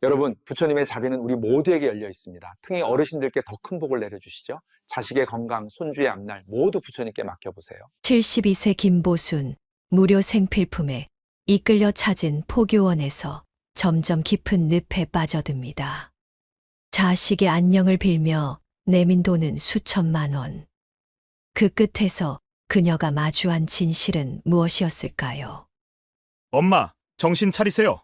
여러분, 부처님의 자비는 우리 모두에게 열려 있습니다. 특히 어르신들께 더 큰 복을 내려주시죠. 자식의 건강, 손주의 앞날 모두 부처님께 맡겨보세요. 72세 김보순, 무료 생필품에 이끌려 찾은 포교원에서 점점 깊은 늪에 빠져듭니다. 자식의 안녕을 빌며 내민 돈은 수천만 원. 그 끝에서 그녀가 마주한 진실은 무엇이었을까요? 엄마, 정신 차리세요.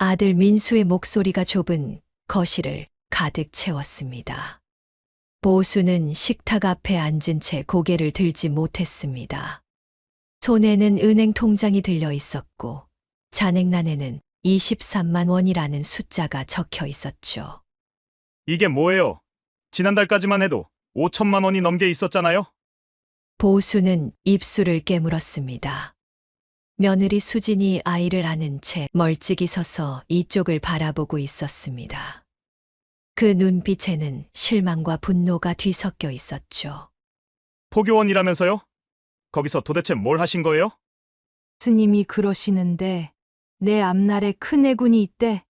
아들 민수의 목소리가 좁은 거실을 가득 채웠습니다. 보수는 식탁 앞에 앉은 채 고개를 들지 못했습니다. 손에는 은행 통장이 들려 있었고 잔액란에는 23만 원이라는 숫자가 적혀 있었죠. 이게 뭐예요? 지난달까지만 해도 5천만 원이 넘게 있었잖아요? 보수는 입술을 깨물었습니다. 며느리 수진이 아이를 안은 채 멀찍이 서서 이쪽을 바라보고 있었습니다. 그 눈빛에는 실망과 분노가 뒤섞여 있었죠. 포교원이라면서요? 거기서 도대체 뭘 하신 거예요? 스님이 그러시는데 내 앞날에 큰 해군이 있대.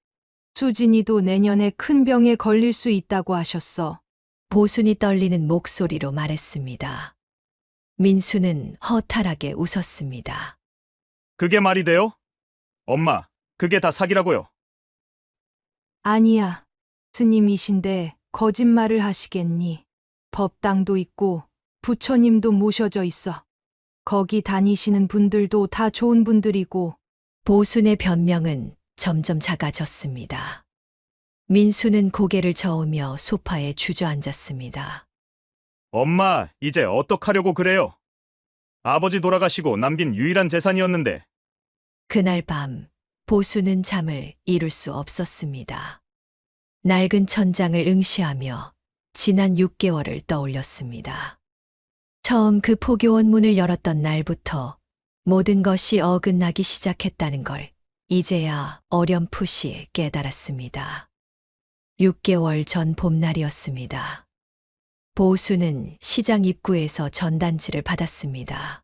수진이도 내년에 큰 병에 걸릴 수 있다고 하셨어. 보순이 떨리는 목소리로 말했습니다. 민수는 허탈하게 웃었습니다. 그게 말이 돼요? 엄마, 그게 다 사기라고요. 아니야. 스님이신데 거짓말을 하시겠니? 법당도 있고 부처님도 모셔져 있어. 거기 다니시는 분들도 다 좋은 분들이고. 보순의 변명은 점점 작아졌습니다. 민수는 고개를 저으며 소파에 주저앉았습니다. 엄마, 이제 어떡하려고 그래요? 아버지 돌아가시고 남긴 유일한 재산이었는데. 그날 밤 보수는 잠을 이룰 수 없었습니다. 낡은 천장을 응시하며 지난 6개월을 떠올렸습니다. 처음 그 포교원 문을 열었던 날부터 모든 것이 어긋나기 시작했다는 걸 이제야 어렴풋이 깨달았습니다. 6개월 전 봄날이었습니다. 보수는 시장 입구에서 전단지를 받았습니다.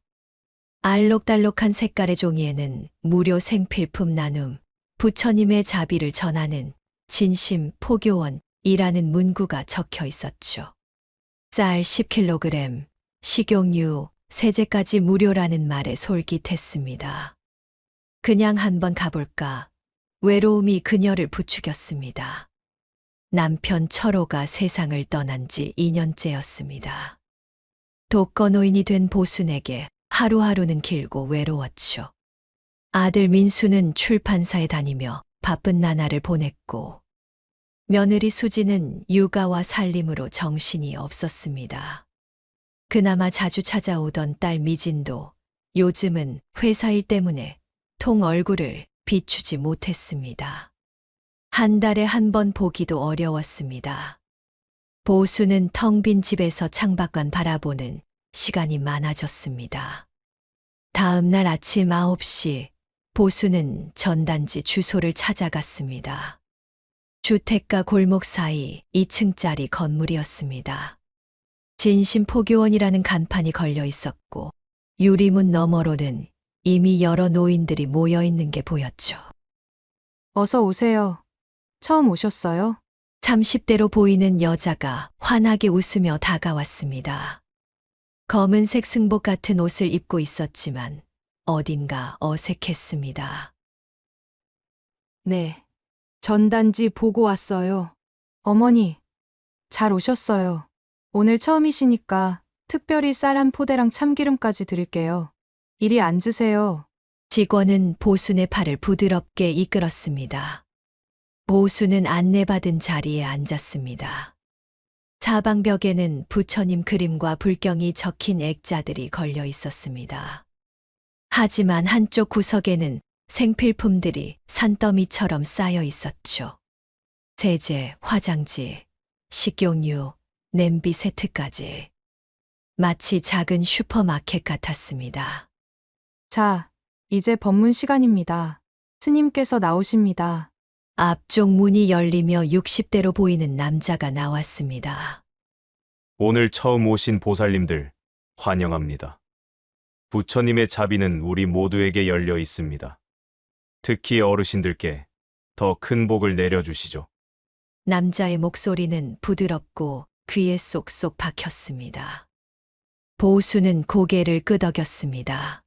알록달록한 색깔의 종이에는 무료 생필품 나눔, 부처님의 자비를 전하는 진심 포교원이라는 문구가 적혀 있었죠. 쌀 10kg, 식용유, 세제까지 무료라는 말에 솔깃했습니다. 그냥 한번 가볼까? 외로움이 그녀를 부추겼습니다. 남편 철호가 세상을 떠난 지 2년째였습니다. 독거노인이 된 보순에게 하루하루는 길고 외로웠죠. 아들 민수는 출판사에 다니며 바쁜 나날을 보냈고 며느리 수지는 육아와 살림으로 정신이 없었습니다. 그나마 자주 찾아오던 딸 미진도 요즘은 회사 일 때문에 통 얼굴을 비추지 못했습니다. 한 달에 한 번 보기도 어려웠습니다. 보수는 텅 빈 집에서 창밖만 바라보는 시간이 많아졌습니다. 다음 날 아침 9시 보수는 전단지 주소를 찾아갔습니다. 주택가 골목 사이 2층짜리 건물이었습니다. 진심포교원이라는 간판이 걸려 있었고 유리문 너머로는 이미 여러 노인들이 모여 있는 게 보였죠. 어서 오세요. 처음 오셨어요? 30대로 보이는 여자가 환하게 웃으며 다가왔습니다. 검은색 승복 같은 옷을 입고 있었지만 어딘가 어색했습니다. 네. 전단지 보고 왔어요. 어머니, 잘 오셨어요. 오늘 처음이시니까 특별히 쌀 한 포대랑 참기름까지 드릴게요. 이리 앉으세요. 직원은 보순의 팔을 부드럽게 이끌었습니다. 보순은 안내받은 자리에 앉았습니다. 사방벽에는 부처님 그림과 불경이 적힌 액자들이 걸려 있었습니다. 하지만 한쪽 구석에는 생필품들이 산더미처럼 쌓여 있었죠. 세제, 화장지, 식용유, 냄비 세트까지. 마치 작은 슈퍼마켓 같았습니다. 자, 이제 법문 시간입니다. 스님께서 나오십니다. 앞쪽 문이 열리며 60대로 보이는 남자가 나왔습니다. 오늘 처음 오신 보살님들 환영합니다. 부처님의 자비는 우리 모두에게 열려 있습니다. 특히 어르신들께 더 큰 복을 내려주시죠. 남자의 목소리는 부드럽고 귀에 쏙쏙 박혔습니다. 보수는 고개를 끄덕였습니다.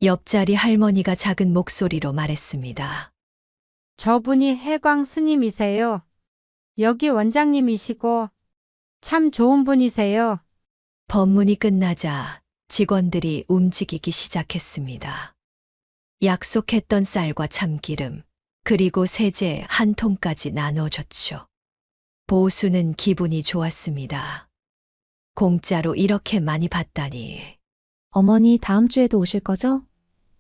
옆자리 할머니가 작은 목소리로 말했습니다. 저분이 해광 스님이세요. 여기 원장님이시고 참 좋은 분이세요. 법문이 끝나자 직원들이 움직이기 시작했습니다. 약속했던 쌀과 참기름, 그리고 세제 한 통까지 나눠줬죠. 보수는 기분이 좋았습니다. 공짜로 이렇게 많이 받다니. 어머니 다음 주에도 오실 거죠?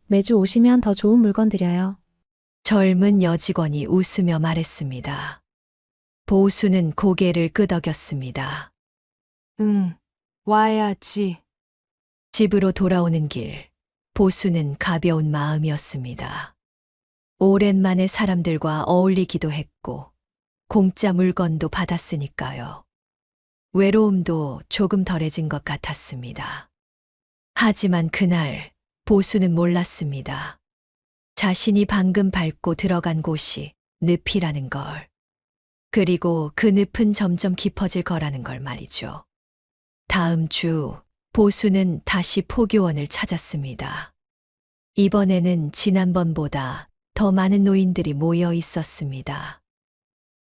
매주 오시면 더 좋은 물건 드려요. 젊은 여직원이 웃으며 말했습니다. 보수는 고개를 끄덕였습니다. 응, 와야지. 집으로 돌아오는 길, 보수는 가벼운 마음이었습니다. 오랜만에 사람들과 어울리기도 했고, 공짜 물건도 받았으니까요. 외로움도 조금 덜해진 것 같았습니다. 하지만 그날, 보수는 몰랐습니다. 자신이 방금 밟고 들어간 곳이 늪이라는 걸. 그리고 그 늪은 점점 깊어질 거라는 걸 말이죠. 다음 주, 보수는 다시 포교원을 찾았습니다. 이번에는 지난번보다 더 많은 노인들이 모여 있었습니다.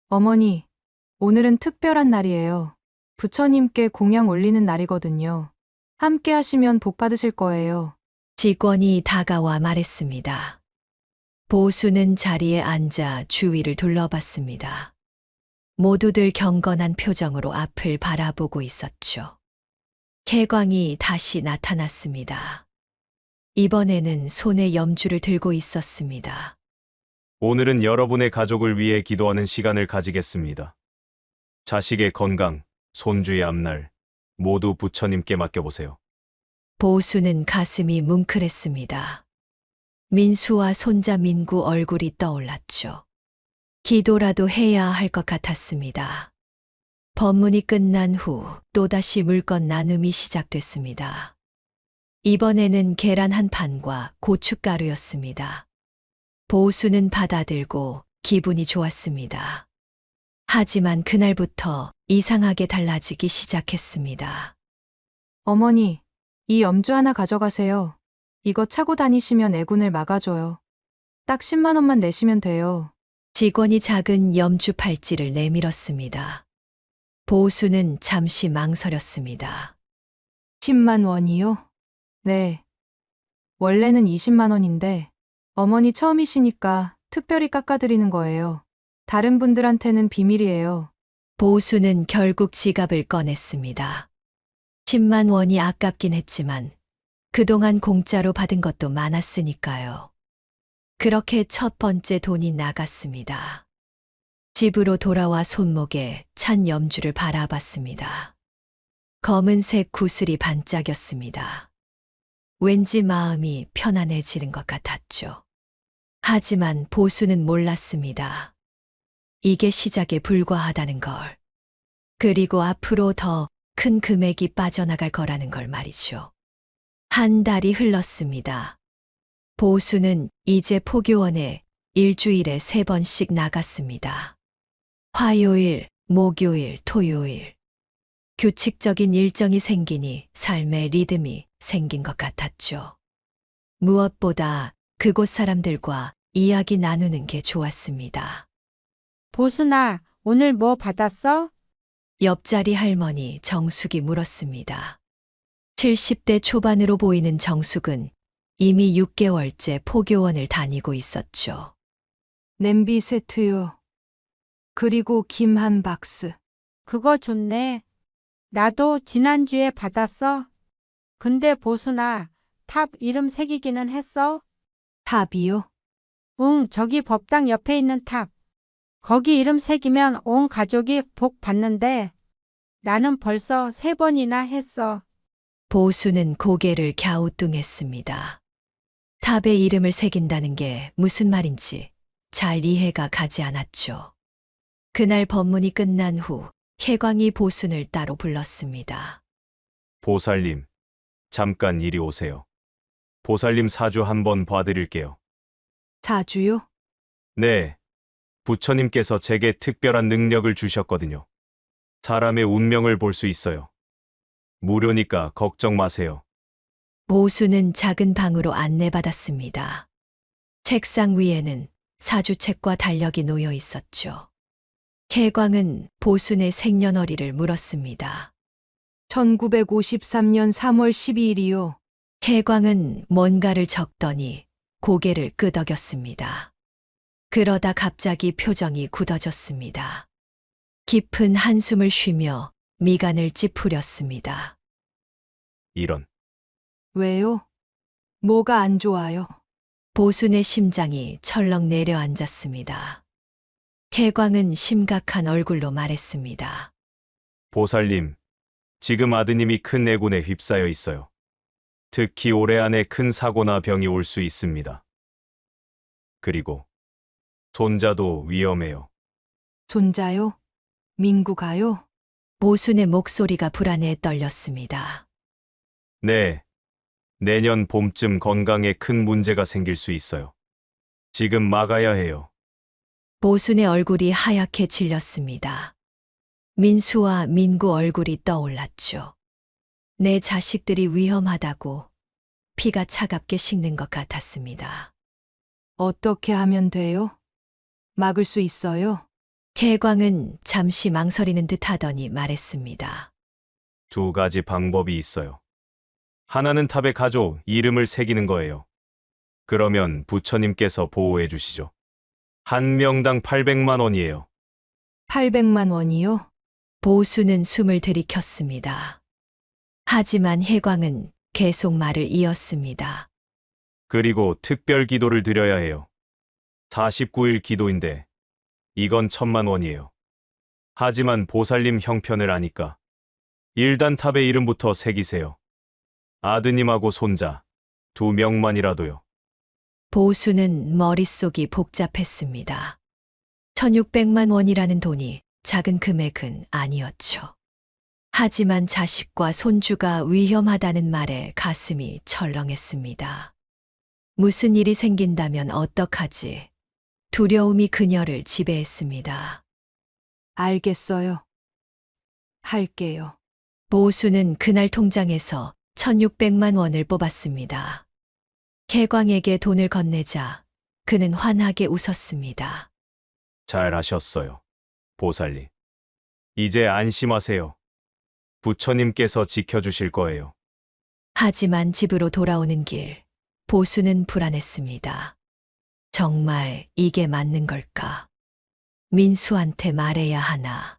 어머니, 오늘은 특별한 날이에요. 부처님께 공양 올리는 날이거든요. 함께 하시면 복 받으실 거예요. 직원이 다가와 말했습니다. 보수는 자리에 앉아 주위를 둘러봤습니다. 모두들 경건한 표정으로 앞을 바라보고 있었죠. 해광이 다시 나타났습니다. 이번에는 손에 염주를 들고 있었습니다. 오늘은 여러분의 가족을 위해 기도하는 시간을 가지겠습니다. 자식의 건강, 손주의 앞날, 모두 부처님께 맡겨보세요. 보수는 가슴이 뭉클했습니다. 민수와 손자 민구 얼굴이 떠올랐죠. 기도라도 해야 할 것 같았습니다. 법문이 끝난 후 또다시 물건 나눔이 시작됐습니다. 이번에는 계란 한 판과 고춧가루였습니다. 보수는 받아들고 기분이 좋았습니다. 하지만 그날부터 이상하게 달라지기 시작했습니다. 어머니, 이 염주 하나 가져가세요. 이거 차고 다니시면 애군을 막아줘요. 딱 10만 원만 내시면 돼요. 직원이 작은 염주 팔찌를 내밀었습니다. 보수는 잠시 망설였습니다. 10만 원이요? 네. 원래는 20만 원인데 어머니 처음이시니까 특별히 깎아드리는 거예요. 다른 분들한테는 비밀이에요. 보수는 결국 지갑을 꺼냈습니다. 10만 원이 아깝긴 했지만 그동안 공짜로 받은 것도 많았으니까요. 그렇게 첫 번째 돈이 나갔습니다. 집으로 돌아와 손목에 찬 염주를 바라봤습니다. 검은색 구슬이 반짝였습니다. 왠지 마음이 편안해지는 것 같았죠. 하지만 보수는 몰랐습니다. 이게 시작에 불과하다는 걸. 그리고 앞으로 더 큰 금액이 빠져나갈 거라는 걸 말이죠. 한 달이 흘렀습니다. 보수는 이제 포교원에 일주일에 3번씩 나갔습니다. 화요일, 목요일, 토요일. 규칙적인 일정이 생기니 삶의 리듬이 생긴 것 같았죠. 무엇보다 그곳 사람들과 이야기 나누는 게 좋았습니다. 보순아, 오늘 뭐 받았어? 옆자리 할머니 정숙이 물었습니다. 70대 초반으로 보이는 정숙은 이미 6개월째 포교원을 다니고 있었죠. 냄비 세트요. 그리고 김 한 박스. 그거 좋네. 나도 지난주에 받았어. 근데 보순아, 탑 이름 새기기는 했어? 탑이요? 응, 저기 법당 옆에 있는 탑. 거기 이름 새기면 온 가족이 복 받는데 나는 벌써 3번이나 했어. 보수는 고개를 갸우뚱했습니다. 탑에 이름을 새긴다는 게 무슨 말인지 잘 이해가 가지 않았죠. 그날 법문이 끝난 후 해광이 보순을 따로 불렀습니다. 보살님, 잠깐 이리 오세요. 보살님 사주 한번 봐드릴게요. 자주요? 네, 부처님께서 제게 특별한 능력을 주셨거든요. 사람의 운명을 볼 수 있어요. 무료니까 걱정 마세요. 보수는 작은 방으로 안내받았습니다. 책상 위에는 사주책과 달력이 놓여 있었죠. 혜광은 보순의 생년월일을 물었습니다. 1953년 3월 12일이요. 혜광은 뭔가를 적더니 고개를 끄덕였습니다. 그러다 갑자기 표정이 굳어졌습니다. 깊은 한숨을 쉬며 미간을 찌푸렸습니다. 이런. 왜요? 뭐가 안 좋아요? 보순의 심장이 철렁 내려앉았습니다. 혜광은 심각한 얼굴로 말했습니다. 보살님, 지금 아드님이 큰 내군에 휩싸여 있어요. 특히 올해 안에 큰 사고나 병이 올 수 있습니다. 그리고 손자도 위험해요. 손자요? 민구가요? 보순의 목소리가 불안해 떨렸습니다. 네, 내년 봄쯤 건강에 큰 문제가 생길 수 있어요. 지금 막아야 해요. 보순의 얼굴이 하얗게 질렸습니다. 민수와 민구 얼굴이 떠올랐죠. 내 자식들이 위험하다고 피가 차갑게 식는 것 같았습니다. 어떻게 하면 돼요? 막을 수 있어요? 혜광은 잠시 망설이는 듯 하더니 말했습니다. 두 가지 방법이 있어요. 하나는 탑에 가족 이름을 새기는 거예요. 그러면 부처님께서 보호해 주시죠. 한 명당 800만 원이에요. 800만 원이요? 보수는 숨을 들이켰습니다. 하지만 혜광은 계속 말을 이었습니다. 그리고 특별 기도를 드려야 해요. 49일 기도인데 이건 1000만 원이에요. 하지만 보살님 형편을 아니까 일단 탑의 이름부터 새기세요. 아드님하고 손자 2명만이라도요. 보수는 머릿속이 복잡했습니다. 1600만 원이라는 돈이 작은 금액은 아니었죠. 하지만 자식과 손주가 위험하다는 말에 가슴이 철렁했습니다. 무슨 일이 생긴다면 어떡하지? 두려움이 그녀를 지배했습니다. 알겠어요. 할게요. 보수는 그날 통장에서 1600만 원을 뽑았습니다. 혜광에게 돈을 건네자 그는 환하게 웃었습니다. 잘하셨어요. 보살님. 이제 안심하세요. 부처님께서 지켜주실 거예요. 하지만 집으로 돌아오는 길, 보수는 불안했습니다. 정말 이게 맞는 걸까? 민수한테 말해야 하나?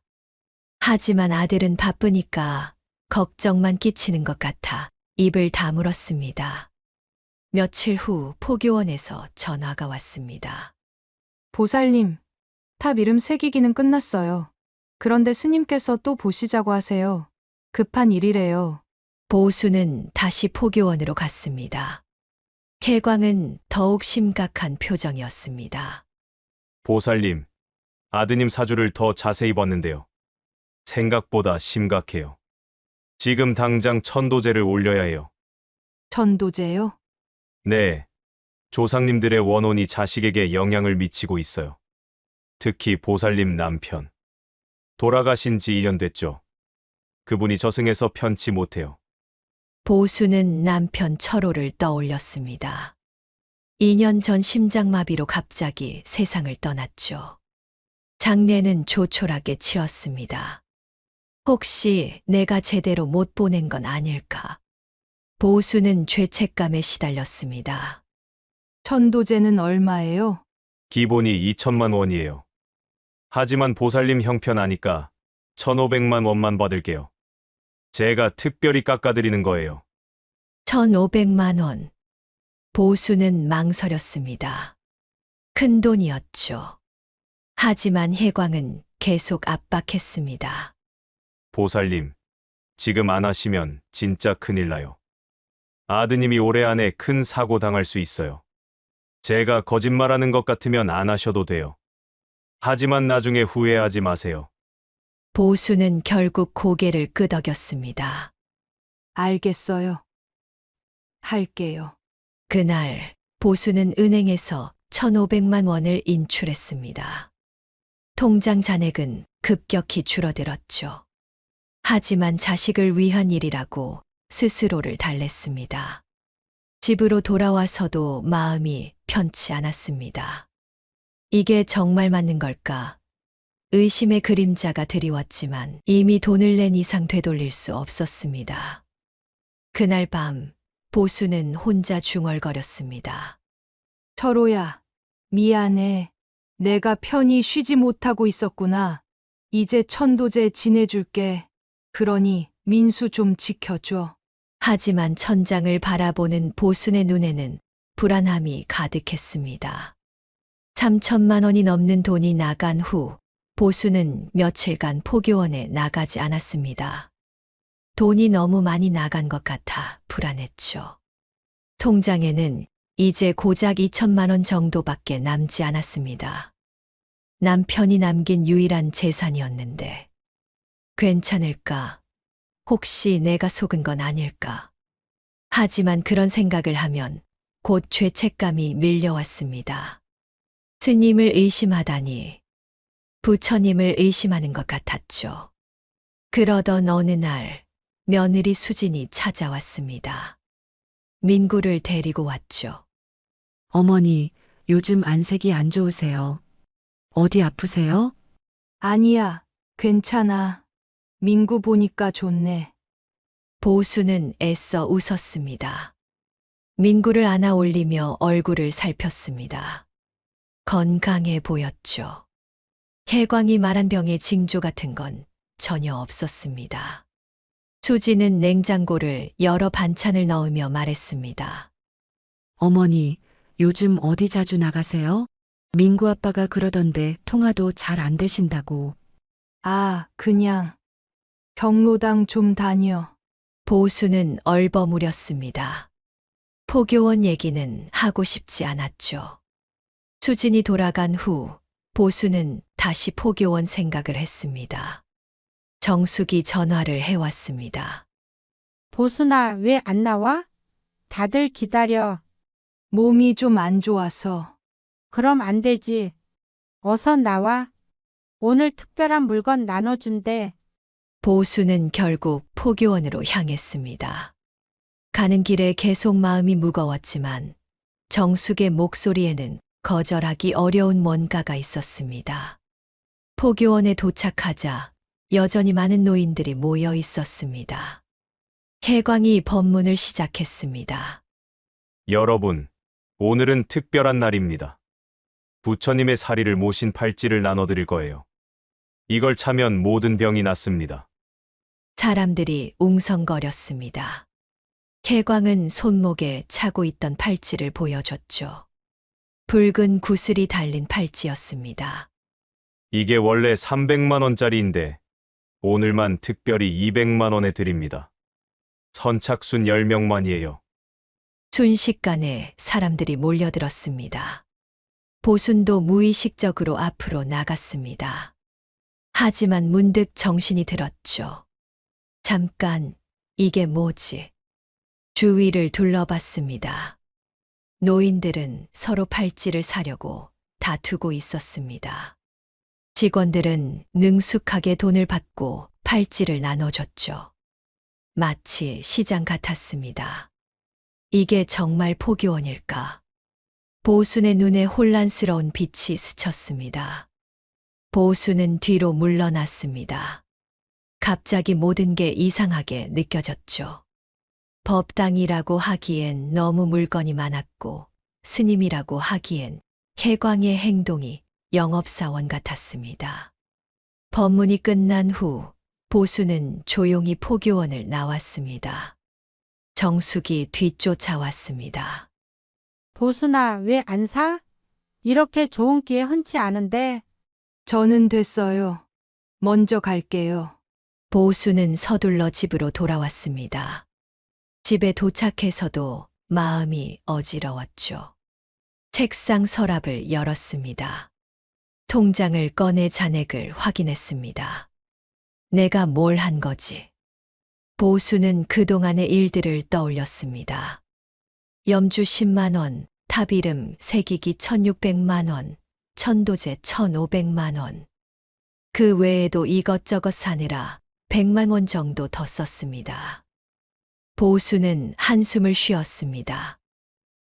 하지만 아들은 바쁘니까 걱정만 끼치는 것 같아 입을 다물었습니다. 며칠 후 포교원에서 전화가 왔습니다. 보살님, 탑 이름 새기기는 끝났어요. 그런데 스님께서 또 보시자고 하세요. 급한 일이래요. 보수는 다시 포교원으로 갔습니다. 혜광은 더욱 심각한 표정이었습니다. 보살님, 아드님 사주를 더 자세히 봤는데요. 생각보다 심각해요. 지금 당장 천도제를 올려야 해요. 천도제요? 네. 조상님들의 원혼이 자식에게 영향을 미치고 있어요. 특히 보살님 남편. 돌아가신 지 1년 됐죠. 그분이 저승에서 편치 못해요. 보수는 남편 철호를 떠올렸습니다. 2년 전 심장마비로 갑자기 세상을 떠났죠. 장례는 조촐하게 치렀습니다. 혹시 내가 제대로 못 보낸 건 아닐까? 보수는 죄책감에 시달렸습니다. 천도제는 얼마예요? 기본이 2천만 원이에요. 하지만 보살님 형편 아니까 1,500만 원만 받을게요. 제가 특별히 깎아드리는 거예요. 1,500만 원. 보수는 망설였습니다. 큰 돈이었죠. 하지만 혜광은 계속 압박했습니다. 보살님, 지금 안 하시면 진짜 큰일 나요. 아드님이 올해 안에 큰 사고 당할 수 있어요. 제가 거짓말하는 것 같으면 안 하셔도 돼요. 하지만 나중에 후회하지 마세요. 보수는 결국 고개를 끄덕였습니다. 알겠어요. 할게요. 그날 보수는 은행에서 1,500만 원을 인출했습니다. 통장 잔액은 급격히 줄어들었죠. 하지만 자식을 위한 일이라고 스스로를 달랬습니다. 집으로 돌아와서도 마음이 편치 않았습니다. 이게 정말 맞는 걸까? 의심의 그림자가 드리웠지만 이미 돈을 낸 이상 되돌릴 수 없었습니다. 그날 밤 보수는 혼자 중얼거렸습니다. 철호야, 미안해. 내가 편히 쉬지 못하고 있었구나. 이제 천도제 지내줄게. 그러니 민수 좀 지켜줘. 하지만 천장을 바라보는 보순의 눈에는 불안함이 가득했습니다. 3천만 원이 넘는 돈이 나간 후 보수는 며칠간 포교원에 나가지 않았습니다. 돈이 너무 많이 나간 것 같아 불안했죠. 통장에는 이제 고작 2천만 원 정도밖에 남지 않았습니다. 남편이 남긴 유일한 재산이었는데 괜찮을까? 혹시 내가 속은 건 아닐까? 하지만 그런 생각을 하면 곧 죄책감이 밀려왔습니다. 스님을 의심하다니 부처님을 의심하는 것 같았죠. 그러던 어느 날 며느리 수진이 찾아왔습니다. 민구를 데리고 왔죠. 어머니, 요즘 안색이 안 좋으세요. 어디 아프세요? 아니야, 괜찮아. 민구 보니까 좋네. 보수는 애써 웃었습니다. 민구를 안아 올리며 얼굴을 살폈습니다. 건강해 보였죠. 혜광이 말한 병의 징조 같은 건 전혀 없었습니다. 수지는 냉장고를 열어 반찬을 넣으며 말했습니다. 어머니, 요즘 어디 자주 나가세요? 민구 아빠가 그러던데 통화도 잘 안 되신다고. 아, 그냥 경로당 좀 다녀. 보수는 얼버무렸습니다. 포교원 얘기는 하고 싶지 않았죠. 수진이 돌아간 후 보수는 다시 포교원 생각을 했습니다. 정숙이 전화를 해왔습니다. 보순아, 왜 안 나와? 다들 기다려. 몸이 좀 안 좋아서. 그럼 안 되지. 어서 나와. 오늘 특별한 물건 나눠준대. 보수는 결국 포교원으로 향했습니다. 가는 길에 계속 마음이 무거웠지만 정숙의 목소리에는 거절하기 어려운 뭔가가 있었습니다. 포교원에 도착하자 여전히 많은 노인들이 모여 있었습니다. 혜광이 법문을 시작했습니다. 여러분, 오늘은 특별한 날입니다. 부처님의 사리를 모신 팔찌를 나눠드릴 거예요. 이걸 차면 모든 병이 낫습니다. 사람들이 웅성거렸습니다. 혜광은 손목에 차고 있던 팔찌를 보여줬죠. 붉은 구슬이 달린 팔찌였습니다. 이게 원래 300만 원짜리인데 오늘만 특별히 200만 원에 드립니다. 선착순 10명만이에요. 순식간에 사람들이 몰려들었습니다. 보순도 무의식적으로 앞으로 나갔습니다. 하지만 문득 정신이 들었죠. 잠깐, 이게 뭐지? 주위를 둘러봤습니다. 노인들은 서로 팔찌를 사려고 다투고 있었습니다. 직원들은 능숙하게 돈을 받고 팔찌를 나눠줬죠. 마치 시장 같았습니다. 이게 정말 포교원일까? 보순의 눈에 혼란스러운 빛이 스쳤습니다. 보순은 뒤로 물러났습니다. 갑자기 모든 게 이상하게 느껴졌죠. 법당이라고 하기엔 너무 물건이 많았고 스님이라고 하기엔 혜광의 행동이 영업사원 같았습니다. 법문이 끝난 후 보수는 조용히 포교원을 나왔습니다. 정숙이 뒤쫓아왔습니다. 보순아, 왜 안 사? 이렇게 좋은 기회 흔치 않은데. 저는 됐어요. 먼저 갈게요. 보수는 서둘러 집으로 돌아왔습니다. 집에 도착해서도 마음이 어지러웠죠. 책상 서랍을 열었습니다. 통장을 꺼내 잔액을 확인했습니다. 내가 뭘 한 거지? 보수는 그동안의 일들을 떠올렸습니다. 염주 10만 원, 탑이름 새기기 1600만 원, 천도제 1500만 원. 그 외에도 이것저것 사느라 100만 원 정도 더 썼습니다. 보수는 한숨을 쉬었습니다.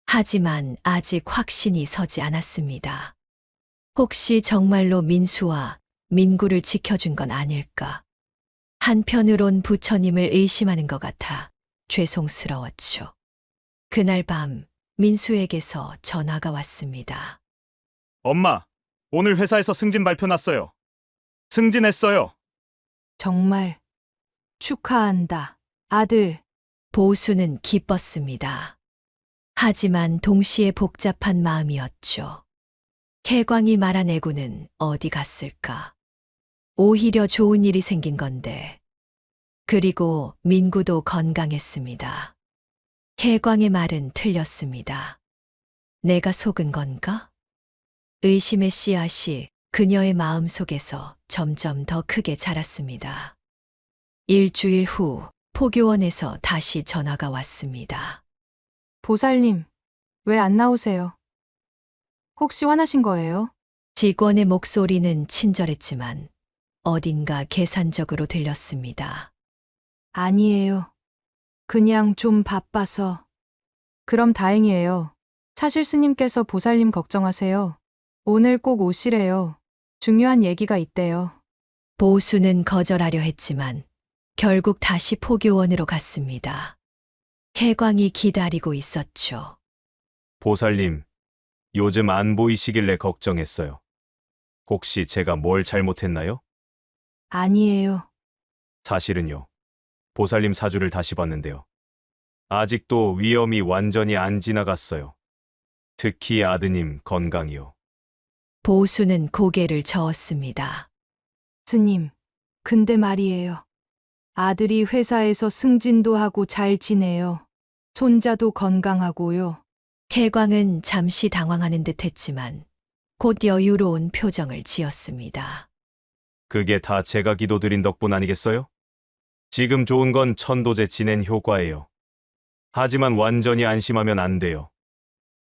하지만 아직 확신이 서지 않았습니다. 혹시 정말로 민수와 민구를 지켜준 건 아닐까? 한편으론 부처님을 의심하는 것 같아 죄송스러웠죠. 그날 밤 민수에게서 전화가 왔습니다. 엄마, 오늘 회사에서 승진 발표 났어요. 승진했어요. 정말 축하한다. 아들, 보수는 기뻤습니다. 하지만 동시에 복잡한 마음이었죠. 혜광이 말한 애구는 어디 갔을까? 오히려 좋은 일이 생긴 건데. 그리고 민구도 건강했습니다. 혜광의 말은 틀렸습니다. 내가 속은 건가? 의심의 씨앗이 그녀의 마음속에서 점점 더 크게 자랐습니다. 일주일 후 포교원에서 다시 전화가 왔습니다. 보살님, 왜 안 나오세요? 혹시 화나신 거예요? 직원의 목소리는 친절했지만 어딘가 계산적으로 들렸습니다. 아니에요. 그냥 좀 바빠서. 그럼 다행이에요. 사실 스님께서 보살님 걱정하세요. 오늘 꼭 오시래요. 중요한 얘기가 있대요. 보수는 거절하려 했지만 결국 다시 포교원으로 갔습니다. 혜광이 기다리고 있었죠. 보살님, 요즘 안 보이시길래 걱정했어요. 혹시 제가 뭘 잘못했나요? 아니에요. 사실은요. 보살님 사주를 다시 봤는데요. 아직도 위험이 완전히 안 지나갔어요. 특히 아드님 건강이요. 보수는 고개를 저었습니다. 스님, 근데 말이에요. 아들이 회사에서 승진도 하고 잘 지내요. 손자도 건강하고요. 혜광은 잠시 당황하는 듯 했지만 곧 여유로운 표정을 지었습니다. 그게 다 제가 기도드린 덕분 아니겠어요? 지금 좋은 건 천도제 진행 효과예요. 하지만 완전히 안심하면 안 돼요.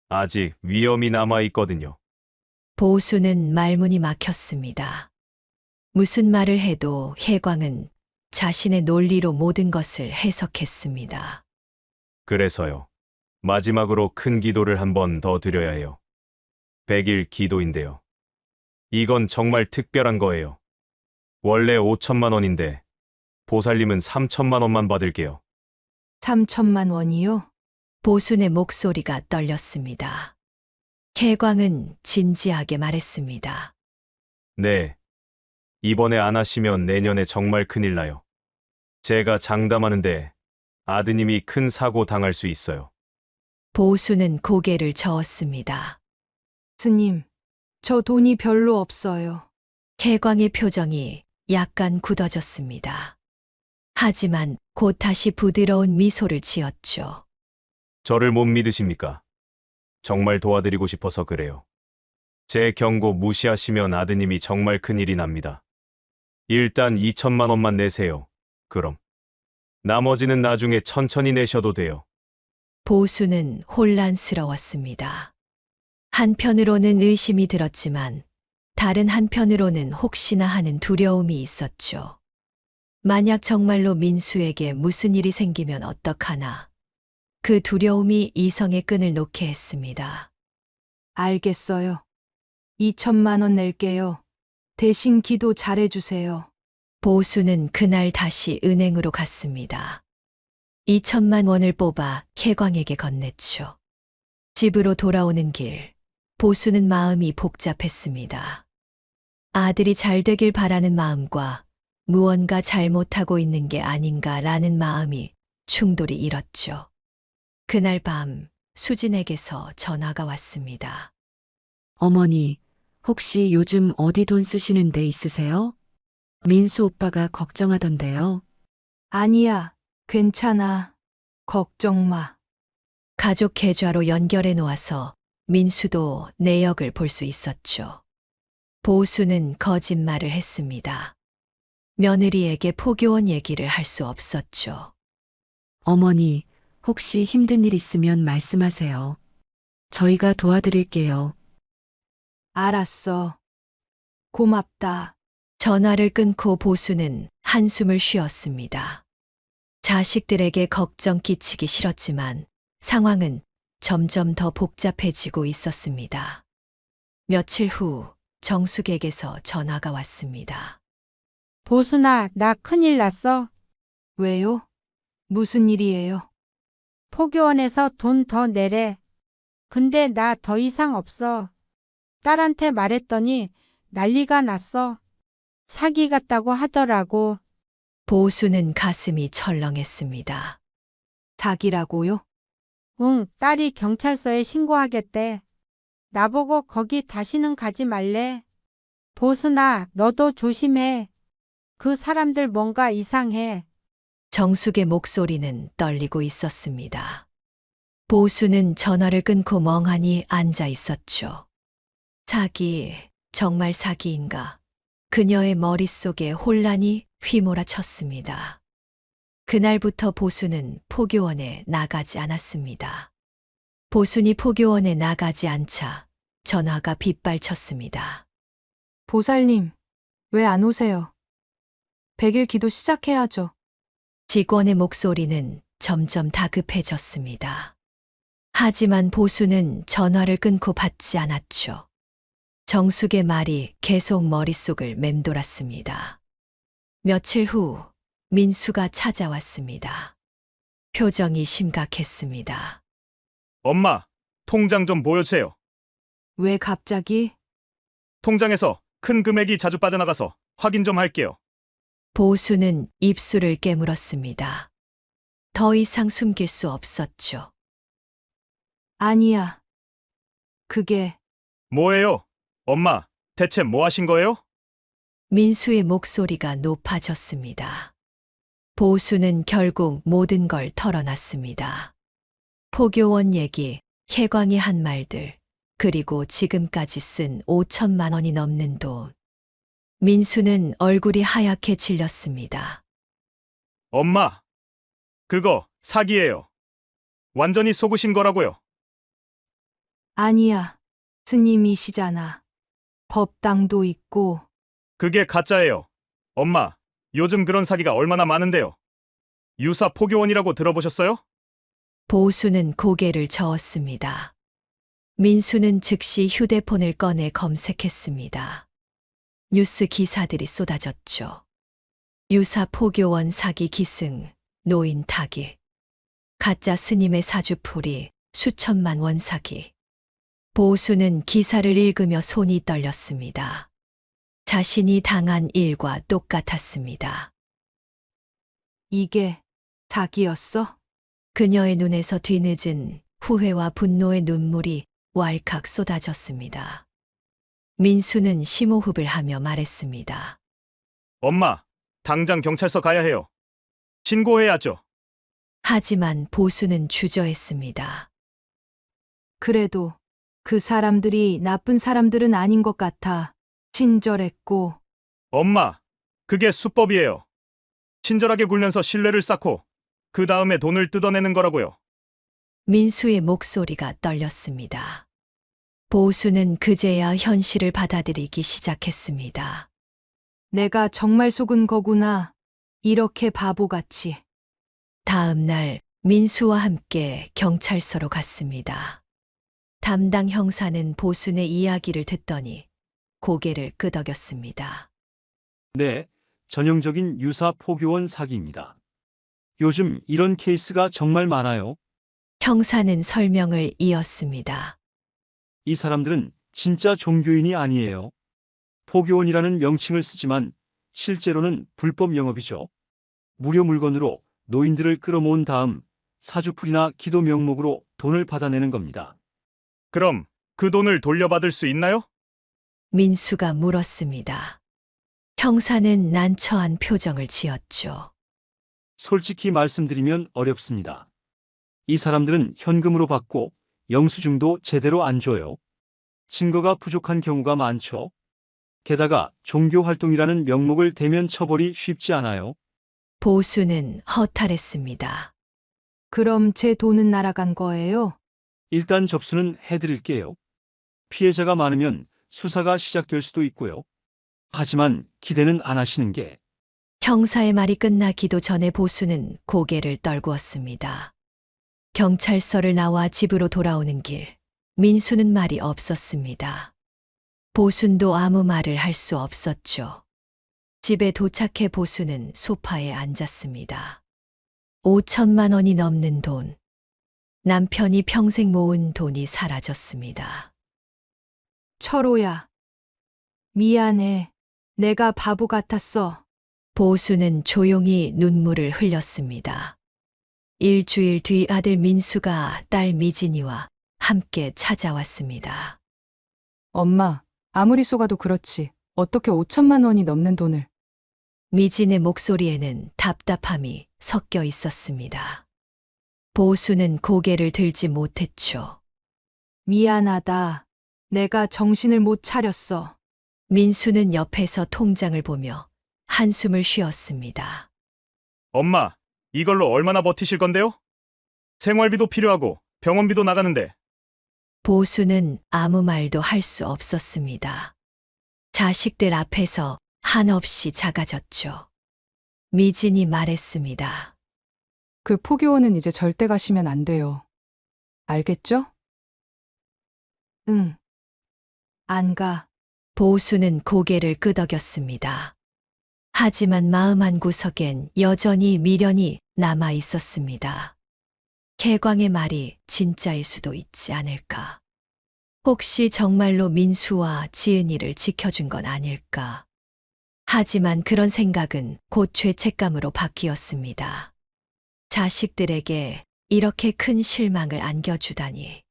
아직 위험이 남아 있거든요. 보수는 말문이 막혔습니다. 무슨 말을 해도 혜광은 자신의 논리로 모든 것을 해석했습니다. 그래서요. 마지막으로 큰 기도를 한 번 더 드려야 해요. 100일 기도인데요. 이건 정말 특별한 거예요. 원래 5천만 원인데 보살님은 3천만 원만 받을게요. 3천만 원이요? 보순의 목소리가 떨렸습니다. 혜광은 진지하게 말했습니다. 네. 이번에 안 하시면 내년에 정말 큰일 나요. 제가 장담하는데 아드님이 큰 사고 당할 수 있어요. 보수는 고개를 저었습니다. 스님, 저 돈이 별로 없어요. 혜광의 표정이 약간 굳어졌습니다. 하지만 곧 다시 부드러운 미소를 지었죠. 저를 못 믿으십니까? 정말 도와드리고 싶어서 그래요. 제 경고 무시하시면 아드님이 정말 큰일이 납니다. 일단 2천만 원만 내세요. 그럼. 나머지는 나중에 천천히 내셔도 돼요. 보수는 혼란스러웠습니다. 한편으로는 의심이 들었지만 다른 한편으로는 혹시나 하는 두려움이 있었죠. 만약 정말로 민수에게 무슨 일이 생기면 어떡하나. 그 두려움이 이성의 끈을 놓게 했습니다. 알겠어요. 2천만 원 낼게요. 대신 기도 잘해주세요. 보수는 그날 다시 은행으로 갔습니다. 2천만 원을 뽑아 혜광에게 건넸죠. 집으로 돌아오는 길, 보수는 마음이 복잡했습니다. 아들이 잘 되길 바라는 마음과 무언가 잘못하고 있는 게 아닌가라는 마음이 충돌이 일었죠. 그날 밤 수진에게서 전화가 왔습니다. 어머니, 혹시 요즘 어디 돈 쓰시는 데 있으세요? 민수 오빠가 걱정하던데요. 아니야, 괜찮아. 걱정 마. 가족 계좌로 연결해 놓아서 민수도 내역을 볼 수 있었죠. 보수는 거짓말을 했습니다. 며느리에게 포교원 얘기를 할 수 없었죠. 어머니, 혹시 힘든 일 있으면 말씀하세요. 저희가 도와드릴게요. 알았어. 고맙다. 전화를 끊고 보수는 한숨을 쉬었습니다. 자식들에게 걱정 끼치기 싫었지만 상황은 점점 더 복잡해지고 있었습니다. 며칠 후 정숙에게서 전화가 왔습니다. 보순아, 나 큰일 났어. 왜요? 무슨 일이에요? 포교원에서 돈 더 내래. 근데 나 더 이상 없어. 딸한테 말했더니 난리가 났어. 사기 같다고 하더라고. 보수는 가슴이 철렁했습니다. 자기라고요? 응, 딸이 경찰서에 신고하겠대. 나보고 거기 다시는 가지 말래. 보순아, 너도 조심해. 그 사람들 뭔가 이상해. 정숙의 목소리는 떨리고 있었습니다. 보수는 전화를 끊고 멍하니 앉아 있었죠. 사기, 정말 사기인가? 그녀의 머릿속에 혼란이 휘몰아쳤습니다. 그날부터 보수는 포교원에 나가지 않았습니다. 보순이 포교원에 나가지 않자 전화가 빗발쳤습니다. 보살님, 왜 안 오세요? 100일 기도 시작해야죠. 직원의 목소리는 점점 다급해졌습니다. 하지만 보수는 전화를 끊고 받지 않았죠. 정숙의 말이 계속 머릿속을 맴돌았습니다. 며칠 후 민수가 찾아왔습니다. 표정이 심각했습니다. 엄마, 통장 좀 보여주세요. 왜 갑자기? 통장에서 큰 금액이 자주 빠져나가서 확인 좀 할게요. 보수는 입술을 깨물었습니다. 더 이상 숨길 수 없었죠. 아니야. 그게 뭐예요? 엄마, 대체 뭐 하신 거예요? 민수의 목소리가 높아졌습니다. 보수는 결국 모든 걸 털어놨습니다. 포교원 얘기, 혜광이 한 말들, 그리고 지금까지 쓴 5천만 원이 넘는 돈. 민수는 얼굴이 하얗게 질렸습니다. 엄마, 그거 사기예요. 완전히 속으신 거라고요. 아니야. 스님이시잖아. 법당도 있고. 그게 가짜예요. 엄마, 요즘 그런 사기가 얼마나 많은데요. 유사 포교원이라고 들어보셨어요? 보수는 고개를 저었습니다. 민수는 즉시 휴대폰을 꺼내 검색했습니다. 뉴스 기사들이 쏟아졌죠. 유사 포교원 사기 기승, 노인 타기, 가짜 스님의 사주풀이, 수천만 원 사기. 보수는 기사를 읽으며 손이 떨렸습니다. 자신이 당한 일과 똑같았습니다. 이게 사기였어? 그녀의 눈에서 뒤늦은 후회와 분노의 눈물이 왈칵 쏟아졌습니다. 민수는 심호흡을 하며 말했습니다. 엄마, 당장 경찰서 가야 해요. 신고해야죠. 하지만 보수는 주저했습니다. 그래도 그 사람들이 나쁜 사람들은 아닌 것 같아. 친절했고. 엄마, 그게 수법이에요. 친절하게 굴면서 신뢰를 쌓고 그 다음에 돈을 뜯어내는 거라고요. 민수의 목소리가 떨렸습니다. 보수는 그제야 현실을 받아들이기 시작했습니다. 내가 정말 속은 거구나. 이렇게 바보같이. 다음 날 민수와 함께 경찰서로 갔습니다. 담당 형사는 보순의 이야기를 듣더니 고개를 끄덕였습니다. 네, 전형적인 유사 포교원 사기입니다. 요즘 이런 케이스가 정말 많아요. 형사는 설명을 이었습니다. 이 사람들은 진짜 종교인이 아니에요. 포교원이라는 명칭을 쓰지만 실제로는 불법 영업이죠. 무료 물건으로 노인들을 끌어모은 다음 사주풀이나 기도 명목으로 돈을 받아내는 겁니다. 그럼 그 돈을 돌려받을 수 있나요? 민수가 물었습니다. 형사는 난처한 표정을 지었죠. 솔직히 말씀드리면 어렵습니다. 이 사람들은 현금으로 받고 영수증도 제대로 안 줘요. 증거가 부족한 경우가 많죠. 게다가 종교 활동이라는 명목을 대면 처벌이 쉽지 않아요. 보수는 허탈했습니다. 그럼 제 돈은 날아간 거예요? 일단 접수는 해드릴게요. 피해자가 많으면 수사가 시작될 수도 있고요. 하지만 기대는 안 하시는 게 형사의 말이 끝나기도 전에 보수는 고개를 떨구었습니다. 경찰서를 나와 집으로 돌아오는 길, 민수는 말이 없었습니다. 보순도 아무 말을 할 수 없었죠. 집에 도착해 보수는 소파에 앉았습니다. 5천만 원이 넘는 돈. 남편이 평생 모은 돈이 사라졌습니다. 철호야. 미안해. 내가 바보 같았어. 보수는 조용히 눈물을 흘렸습니다. 일주일 뒤 아들 민수가 딸 미진이와 함께 찾아왔습니다. 엄마, 아무리 속아도 그렇지. 어떻게 5천만 원이 넘는 돈을. 미진의 목소리에는 답답함이 섞여 있었습니다. 보수는 고개를 들지 못했죠. 미안하다. 내가 정신을 못 차렸어. 민수는 옆에서 통장을 보며 한숨을 쉬었습니다. 엄마, 이걸로 얼마나 버티실 건데요? 생활비도 필요하고 병원비도 나가는데. 보수는 아무 말도 할 수 없었습니다. 자식들 앞에서 한없이 작아졌죠. 미진이 말했습니다. 그 포교원은 이제 절대 가시면 안 돼요. 알겠죠? 응. 안 가. 보수는 고개를 끄덕였습니다. 하지만 마음 한구석엔 여전히 미련이 남아 있었습니다. 개광의 말이 진짜일 수도 있지 않을까. 혹시 정말로 민수와 지은이를 지켜준 건 아닐까. 하지만 그런 생각은 곧 죄책감으로 바뀌었습니다. 자식들에게 이렇게 큰 실망을 안겨주다니.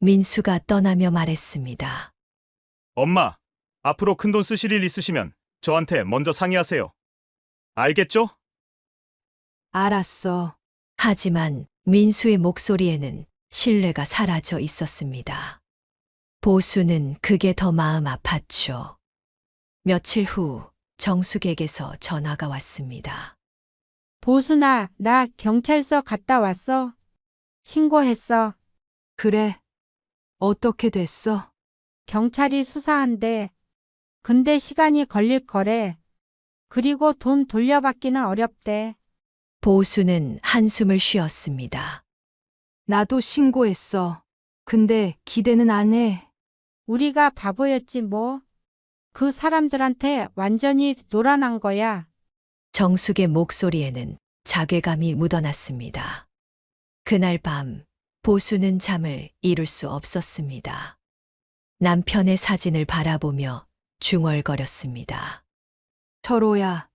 민수가 떠나며 말했습니다. 엄마, 앞으로 큰돈 쓰실 일 있으시면 저한테 먼저 상의하세요. 알겠죠? 알았어. 하지만 민수의 목소리에는 신뢰가 사라져 있었습니다. 보수는 그게 더 마음 아팠죠. 며칠 후 정숙에게서 전화가 왔습니다. 보순아, 나 경찰서 갔다 왔어. 신고했어. 그래. 어떻게 됐어? 경찰이 수사한대. 근데 시간이 걸릴 거래. 그리고 돈 돌려받기는 어렵대. 보수는 한숨을 쉬었습니다. 나도 신고했어. 근데 기대는 안 해. 우리가 바보였지 뭐. 그 사람들한테 완전히 놀아난 거야. 정숙의 목소리에는 자괴감이 묻어났습니다. 그날 밤 보수는 잠을 이룰 수 없었습니다. 남편의 사진을 바라보며 중얼거렸습니다. 철호야,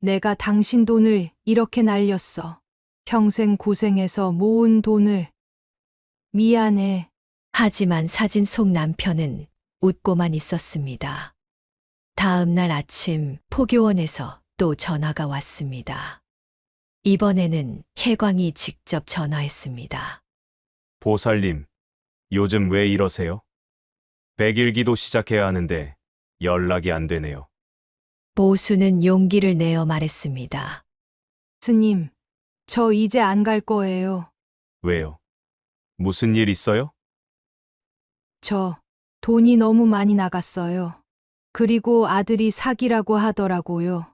내가 당신 돈을 이렇게 날렸어. 평생 고생해서 모은 돈을. 미안해. 하지만 사진 속 남편은 웃고만 있었습니다. 다음 날 아침 포교원에서 또 전화가 왔습니다. 이번에는 혜광이 직접 전화했습니다. 보살님, 요즘 왜 이러세요? 100일기도 시작해야 하는데 연락이 안 되네요. 보수는 용기를 내어 말했습니다. 스님, 저 이제 안 갈 거예요. 왜요? 무슨 일 있어요? 저 돈이 너무 많이 나갔어요. 그리고 아들이 사기라고 하더라고요.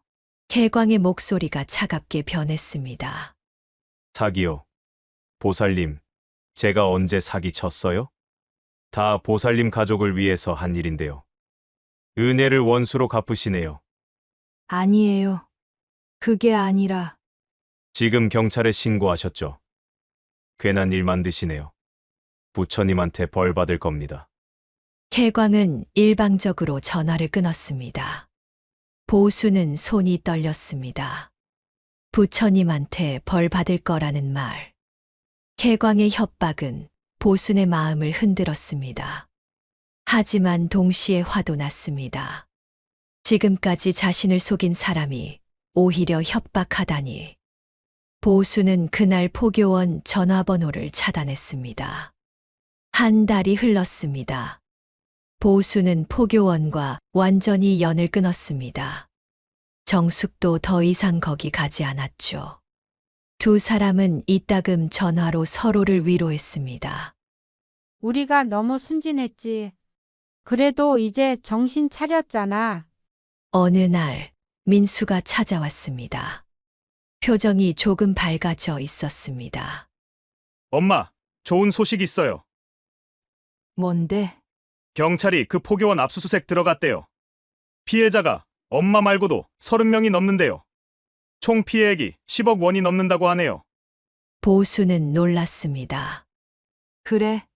혜광의 목소리가 차갑게 변했습니다. 사기요. 보살님, 제가 언제 사기 쳤어요? 다 보살님 가족을 위해서 한 일인데요. 은혜를 원수로 갚으시네요. 아니에요. 그게 아니라 지금 경찰에 신고하셨죠? 괜한 일 만드시네요. 부처님한테 벌 받을 겁니다. 혜광은 일방적으로 전화를 끊었습니다. 보수는 손이 떨렸습니다. 부처님한테 벌 받을 거라는 말. 혜광의 협박은 보순의 마음을 흔들었습니다. 하지만 동시에 화도 났습니다. 지금까지 자신을 속인 사람이 오히려 협박하다니. 보수는 그날 포교원 전화번호를 차단했습니다. 한 달이 흘렀습니다. 보수는 포교원과 완전히 연을 끊었습니다. 정숙도 더 이상 거기 가지 않았죠. 두 사람은 이따금 전화로 서로를 위로했습니다. 우리가 너무 순진했지. 그래도 이제 정신 차렸잖아. 어느 날 민수가 찾아왔습니다. 표정이 조금 밝아져 있었습니다. 엄마, 좋은 소식 있어요. 뭔데? 경찰이 그 포교원 압수수색 들어갔대요. 피해자가 엄마 말고도 30명이 넘는데요. 총 피해액이 10억 원이 넘는다고 하네요. 보수는 놀랐습니다. 그래?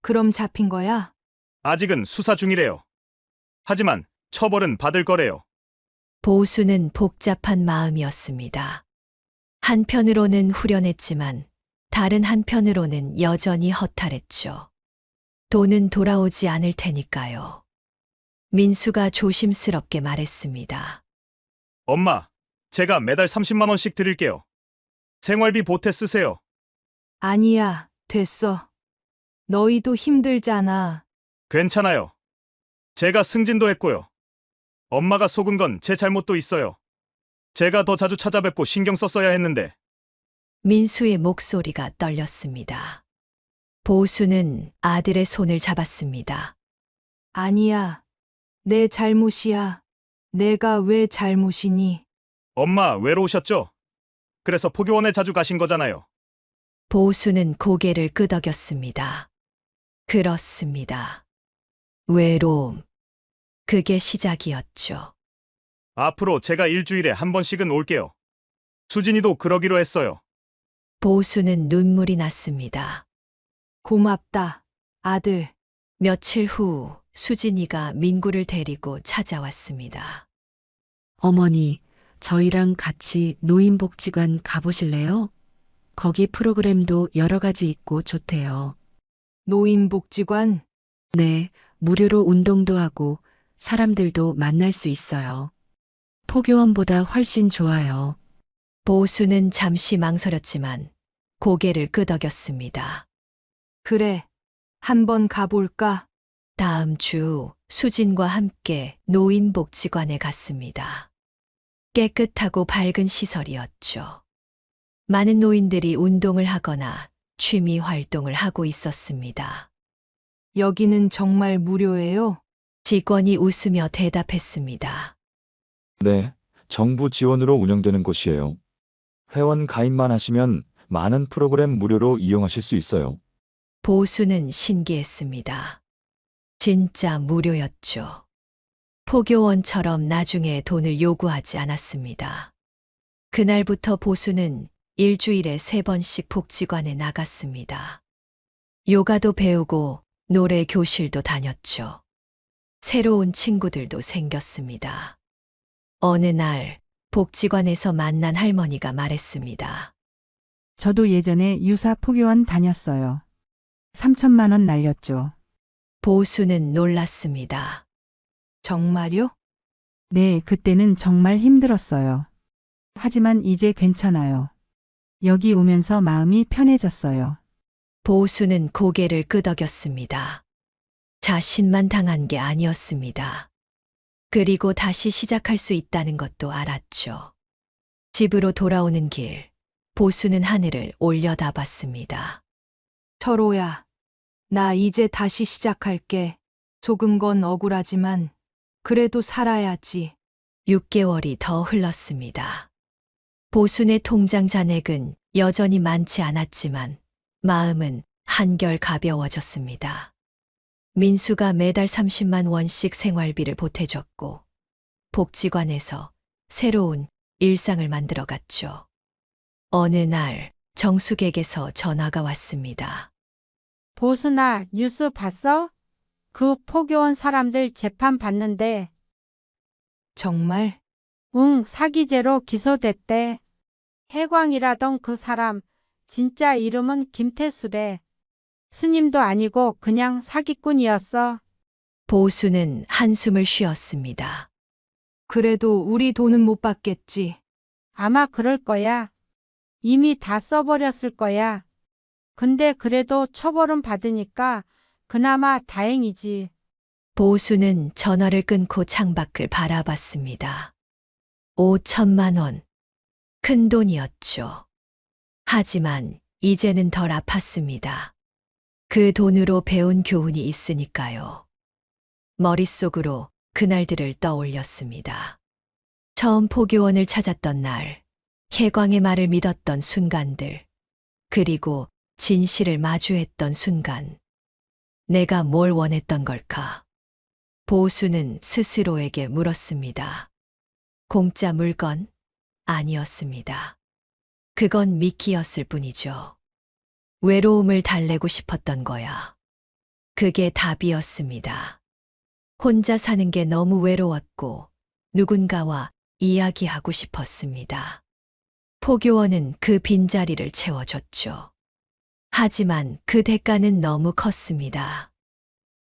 그럼 잡힌 거야? 아직은 수사 중이래요. 하지만 처벌은 받을 거래요. 보수는 복잡한 마음이었습니다. 한편으로는 후련했지만 다른 한편으로는 여전히 허탈했죠. 돈은 돌아오지 않을 테니까요. 민수가 조심스럽게 말했습니다. 엄마, 제가 매달 30만 원씩 드릴게요. 생활비 보태 쓰세요. 아니야, 됐어. 너희도 힘들잖아. 괜찮아요. 제가 승진도 했고요. 엄마가 속은 건 제 잘못도 있어요. 제가 더 자주 찾아뵙고 신경 썼어야 했는데. 민수의 목소리가 떨렸습니다. 보수는 아들의 손을 잡았습니다. 아니야. 내 잘못이야. 내가 왜 잘못이니? 엄마 외로우셨죠? 그래서 포교원에 자주 가신 거잖아요. 보수는 고개를 끄덕였습니다. 그렇습니다. 외로움. 그게 시작이었죠. 앞으로 제가 일주일에 한 번씩은 올게요. 수진이도 그러기로 했어요. 보수는 눈물이 났습니다. 고맙다, 아들. 며칠 후 수진이가 민구를 데리고 찾아왔습니다. 어머니, 저희랑 같이 노인복지관 가보실래요? 거기 프로그램도 여러 가지 있고 좋대요. 노인복지관? 네, 무료로 운동도 하고 사람들도 만날 수 있어요. 포교원보다 훨씬 좋아요. 보수는 잠시 망설였지만 고개를 끄덕였습니다. 그래. 한번 가볼까? 다음 주 수진과 함께 노인복지관에 갔습니다. 깨끗하고 밝은 시설이었죠. 많은 노인들이 운동을 하거나 취미 활동을 하고 있었습니다. 여기는 정말 무료예요? 직원이 웃으며 대답했습니다. 네, 정부 지원으로 운영되는 곳이에요. 회원 가입만 하시면 많은 프로그램 무료로 이용하실 수 있어요. 보수는 신기했습니다. 진짜 무료였죠. 포교원처럼 나중에 돈을 요구하지 않았습니다. 그날부터 보수는 일주일에 3번씩 복지관에 나갔습니다. 요가도 배우고 노래 교실도 다녔죠. 새로운 친구들도 생겼습니다. 어느 날 복지관에서 만난 할머니가 말했습니다. 저도 예전에 유사 포교원 다녔어요. 3천만 원 날렸죠. 보수는 놀랐습니다. 정말요? 네, 그때는 정말 힘들었어요. 하지만 이제 괜찮아요. 여기 오면서 마음이 편해졌어요. 보수는 고개를 끄덕였습니다. 자신만 당한 게 아니었습니다. 그리고 다시 시작할 수 있다는 것도 알았죠. 집으로 돌아오는 길, 보수는 하늘을 올려다봤습니다. 철호야, 나 이제 다시 시작할게. 조금 건 억울하지만 그래도 살아야지. 6개월이 더 흘렀습니다. 보순의 통장 잔액은 여전히 많지 않았지만 마음은 한결 가벼워졌습니다. 민수가 매달 30만 원씩 생활비를 보태줬고 복지관에서 새로운 일상을 만들어갔죠. 어느 날 정숙에게서 전화가 왔습니다. 보순아, 뉴스 봤어? 그 포교원 사람들 재판 받는데. 정말? 응, 사기죄로 기소됐대. 해광이라던 그 사람, 진짜 이름은 김태수래. 스님도 아니고 그냥 사기꾼이었어. 보수는 한숨을 쉬었습니다. 그래도 우리 돈은 못 받겠지. 아마 그럴 거야. 이미 다 써버렸을 거야. 근데 그래도 처벌은 받으니까 그나마 다행이지. 보수는 전화를 끊고 창밖을 바라봤습니다. 5천만 원. 큰 돈이었죠. 하지만 이제는 덜 아팠습니다. 그 돈으로 배운 교훈이 있으니까요. 머릿속으로 그날들을 떠올렸습니다. 처음 포교원을 찾았던 날, 혜광의 말을 믿었던 순간들, 그리고 진실을 마주했던 순간. 내가 뭘 원했던 걸까? 보수는 스스로에게 물었습니다. 공짜 물건? 아니었습니다. 그건 미끼였을 뿐이죠. 외로움을 달래고 싶었던 거야. 그게 답이었습니다. 혼자 사는 게 너무 외로웠고 누군가와 이야기하고 싶었습니다. 포교원은 그 빈자리를 채워줬죠. 하지만 그 대가는 너무 컸습니다.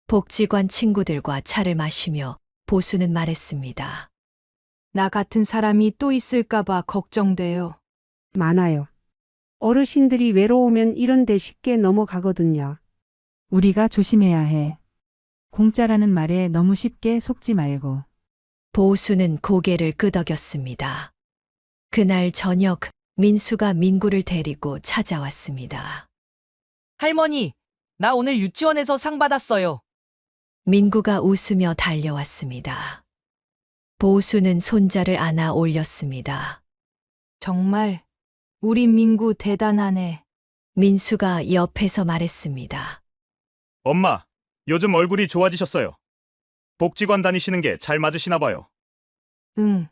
복지관 친구들과 차를 마시며 보수는 말했습니다. 나 같은 사람이 또 있을까봐 걱정돼요. 많아요. 어르신들이 외로우면 이런 데 쉽게 넘어가거든요. 우리가 조심해야 해. 공짜라는 말에 너무 쉽게 속지 말고. 보수는 고개를 끄덕였습니다. 그날 저녁 민수가 민구를 데리고 찾아왔습니다. 할머니, 나 오늘 유치원에서 상 받았어요. 민구가 웃으며 달려왔습니다. 보수는 손자를 안아 올렸습니다. 정말 우리 민구 대단하네. 민수가 옆에서 말했습니다. 엄마, 요즘 얼굴이 좋아지셨어요. 복지관 다니시는 게 잘 맞으시나 봐요. 응,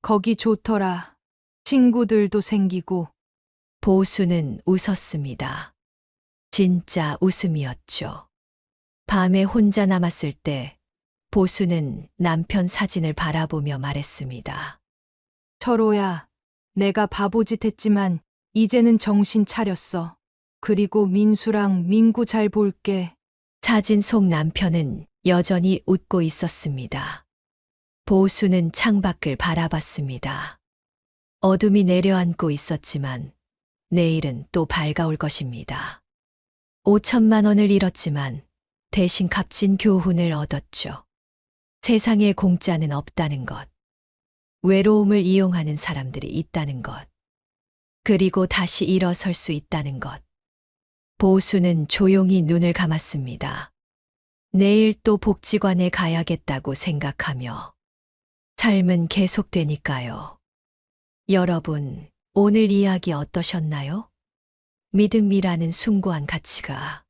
거기 좋더라. 친구들도 생기고. 보수는 웃었습니다. 진짜 웃음이었죠. 밤에 혼자 남았을 때 보수는 남편 사진을 바라보며 말했습니다. 철호야, 내가 바보짓 했지만 이제는 정신 차렸어. 그리고 민수랑 민구 잘 볼게. 사진 속 남편은 여전히 웃고 있었습니다. 보수는 창밖을 바라봤습니다. 어둠이 내려앉고 있었지만 내일은 또 밝아올 것입니다. 5천만 원을 잃었지만 대신 값진 교훈을 얻었죠. 세상에 공짜는 없다는 것. 외로움을 이용하는 사람들이 있다는 것. 그리고 다시 일어설 수 있다는 것. 보수는 조용히 눈을 감았습니다. 내일 또 복지관에 가야겠다고 생각하며. 삶은 계속되니까요. 여러분, 오늘 이야기 어떠셨나요? 믿음이라는 숭고한 가치가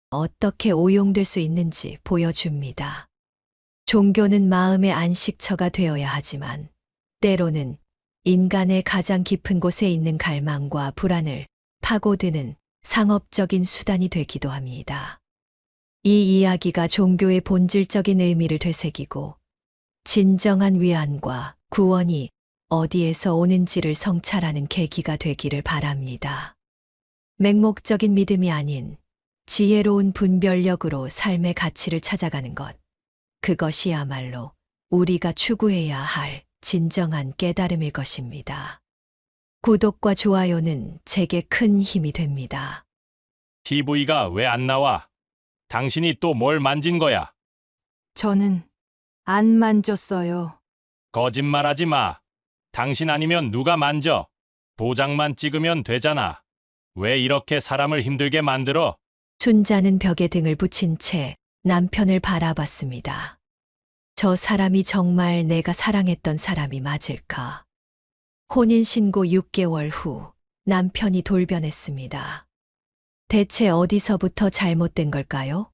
어떻게 오용될 수 있는지 보여줍니다. 종교는 마음의 안식처가 되어야 하지만 때로는 인간의 가장 깊은 곳에 있는 갈망과 불안을 파고드는 상업적인 수단이 되기도 합니다. 이 이야기가 종교의 본질적인 의미를 되새기고 진정한 위안과 구원이 어디에서 오는지를 성찰하는 계기가 되기를 바랍니다. 맹목적인 믿음이 아닌 지혜로운 분별력으로 삶의 가치를 찾아가는 것. 그것이야말로 우리가 추구해야 할 진정한 깨달음일 것입니다. 구독과 좋아요는 제게 큰 힘이 됩니다. TV가 왜 안 나와? 당신이 또 뭘 만진 거야? 저는 안 만졌어요. 거짓말하지 마. 당신 아니면 누가 만져? 도장만 찍으면 되잖아. 왜 이렇게 사람을 힘들게 만들어? 순자는 벽에 등을 붙인 채 남편을 바라봤습니다. 저 사람이 정말 내가 사랑했던 사람이 맞을까? 혼인신고 6개월 후 남편이 돌변했습니다. 대체 어디서부터 잘못된 걸까요?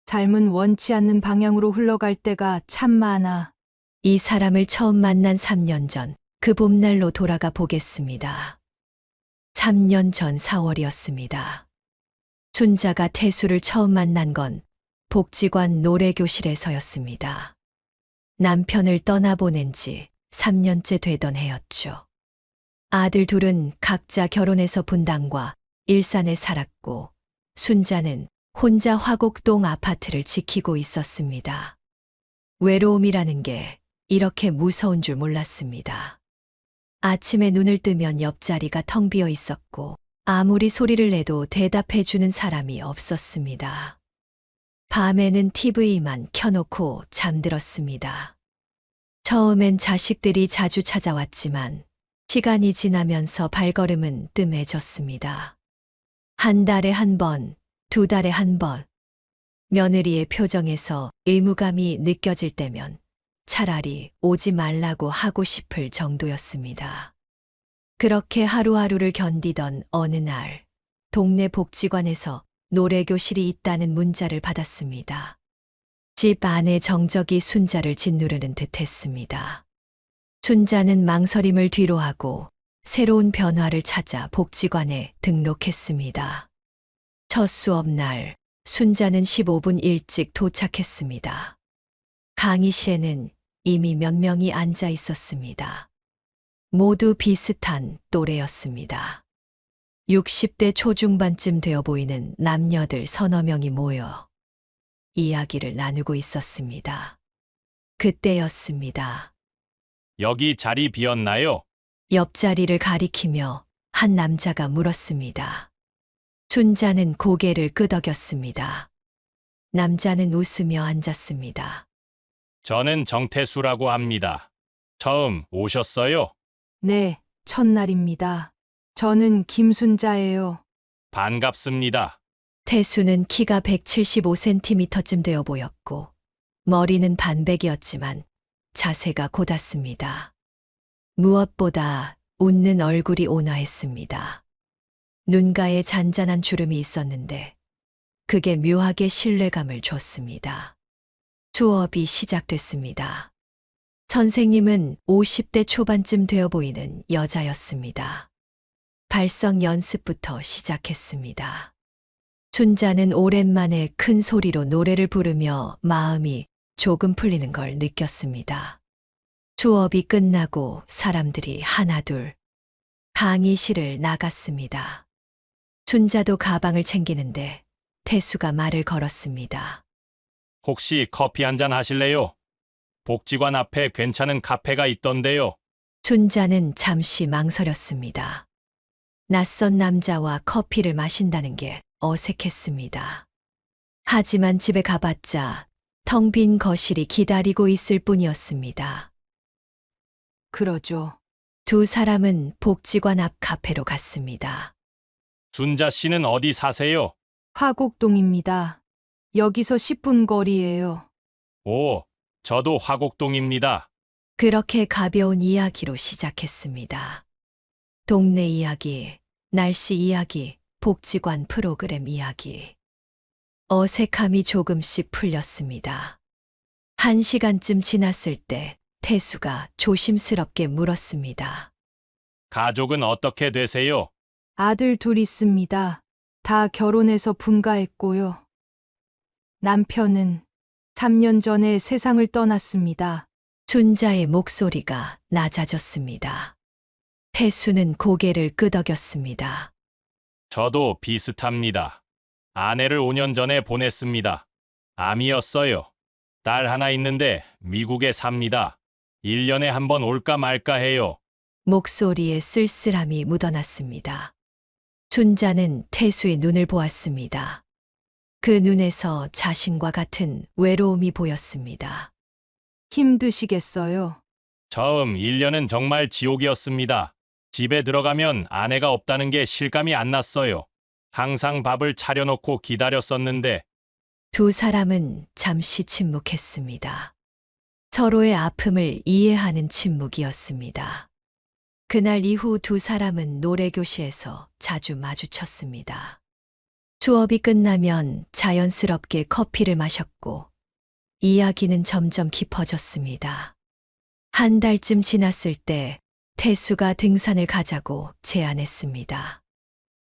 삶은 원치 않는 방향으로 흘러갈 때가 참 많아. 이 사람을 처음 만난 3년 전 그 봄날로 돌아가 보겠습니다. 3년 전 4월이었습니다. 순자가 태수를 처음 만난 건 복지관 노래교실에서였습니다. 남편을 떠나보낸 지 3년째 되던 해였죠. 아들 둘은 각자 결혼해서 분당과 일산에 살았고 순자는 혼자 화곡동 아파트를 지키고 있었습니다. 외로움이라는 게 이렇게 무서운 줄 몰랐습니다. 아침에 눈을 뜨면 옆자리가 텅 비어 있었고 아무리 소리를 내도 대답해 주는 사람이 없었습니다. 밤에는 TV만 켜놓고 잠들었습니다. 처음엔 자식들이 자주 찾아왔지만 시간이 지나면서 발걸음은 뜸해졌습니다. 한 달에 한 번, 2달에 한 번. 며느리의 표정에서 의무감이 느껴질 때면 차라리 오지 말라고 하고 싶을 정도였습니다. 그렇게 하루하루를 견디던 어느 날, 동네 복지관에서 노래교실이 있다는 문자를 받았습니다. 집 안에 정적이 순자를 짓누르는 듯 했습니다. 순자는 망설임을 뒤로하고 새로운 변화를 찾아 복지관에 등록했습니다. 첫 수업 날, 순자는 15분 일찍 도착했습니다. 강의실에는 이미 몇 명이 앉아 있었습니다. 모두 비슷한 또래였습니다. 60대 초중반쯤 되어 보이는 남녀들 서너 명이 모여 이야기를 나누고 있었습니다. 그때였습니다. 여기 자리 비었나요? 옆자리를 가리키며 한 남자가 물었습니다. 순자는 고개를 끄덕였습니다. 남자는 웃으며 앉았습니다. 저는 정태수라고 합니다. 처음 오셨어요? 네, 첫날입니다. 저는 김순자예요. 반갑습니다. 태수는 키가 175cm쯤 되어 보였고 머리는 반백이었지만 자세가 곧았습니다. 무엇보다 웃는 얼굴이 온화했습니다. 눈가에 잔잔한 주름이 있었는데 그게 묘하게 신뢰감을 줬습니다. 수업이 시작됐습니다. 선생님은 50대 초반쯤 되어 보이는 여자였습니다. 발성 연습부터 시작했습니다. 순자는 오랜만에 큰 소리로 노래를 부르며 마음이 조금 풀리는 걸 느꼈습니다. 수업이 끝나고 사람들이 하나둘 강의실을 나갔습니다. 순자도 가방을 챙기는데 태수가 말을 걸었습니다. 혹시 커피 한잔 하실래요? 복지관 앞에 괜찮은 카페가 있던데요. 순자는 잠시 망설였습니다. 낯선 남자와 커피를 마신다는 게 어색했습니다. 하지만 집에 가봤자 텅 빈 거실이 기다리고 있을 뿐이었습니다. 그러죠. 두 사람은 복지관 앞 카페로 갔습니다. 순자 씨는 어디 사세요? 화곡동입니다. 여기서 10분 거리예요. 오, 저도 화곡동입니다. 그렇게 가벼운 이야기로 시작했습니다. 동네 이야기, 날씨 이야기, 복지관 프로그램 이야기. 어색함이 조금씩 풀렸습니다. 1시간쯤 지났을 때 태수가 조심스럽게 물었습니다. 가족은 어떻게 되세요? 아들 둘 있습니다. 다 결혼해서 분가했고요. 남편은 3년 전에 세상을 떠났습니다. 순자의 목소리가 낮아졌습니다. 태수는 고개를 끄덕였습니다. 저도 비슷합니다. 아내를 5년 전에 보냈습니다. 암이었어요. 딸 하나 있는데 미국에 삽니다. 1년에 한 번 올까 말까 해요. 목소리에 쓸쓸함이 묻어났습니다. 순자는 태수의 눈을 보았습니다. 그 눈에서 자신과 같은 외로움이 보였습니다. 힘드시겠어요? 처음 1년은 정말 지옥이었습니다. 집에 들어가면 아내가 없다는 게 실감이 안 났어요. 항상 밥을 차려놓고 기다렸었는데 두 사람은 잠시 침묵했습니다. 서로의 아픔을 이해하는 침묵이었습니다. 그날 이후 두 사람은 노래교실에서 자주 마주쳤습니다. 수업이 끝나면 자연스럽게 커피를 마셨고 이야기는 점점 깊어졌습니다. 한 달쯤 지났을 때 태수가 등산을 가자고 제안했습니다.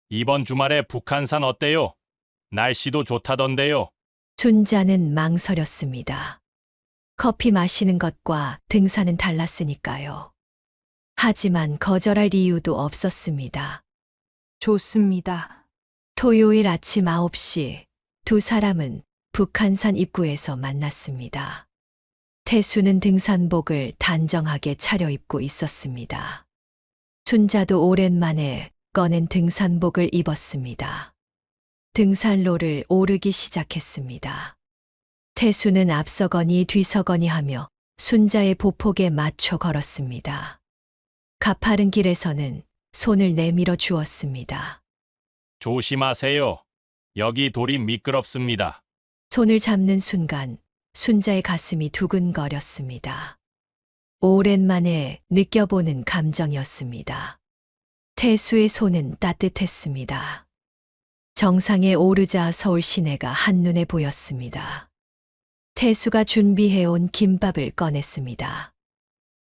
이번 주말에 북한산 어때요? 날씨도 좋다던데요. 순자는 망설였습니다. 커피 마시는 것과 등산은 달랐으니까요. 하지만 거절할 이유도 없었습니다. 좋습니다. 토요일 아침 9시 두 사람은 북한산 입구에서 만났습니다. 태수는 등산복을 단정하게 차려입고 있었습니다. 순자도 오랜만에 꺼낸 등산복을 입었습니다. 등산로를 오르기 시작했습니다. 태수는 앞서거니 뒤서거니 하며 순자의 보폭에 맞춰 걸었습니다. 가파른 길에서는 손을 내밀어 주었습니다. 조심하세요. 여기 돌이 미끄럽습니다. 손을 잡는 순간 순자의 가슴이 두근거렸습니다. 오랜만에 느껴보는 감정이었습니다. 태수의 손은 따뜻했습니다. 정상에 오르자 서울 시내가 한눈에 보였습니다. 태수가 준비해온 김밥을 꺼냈습니다.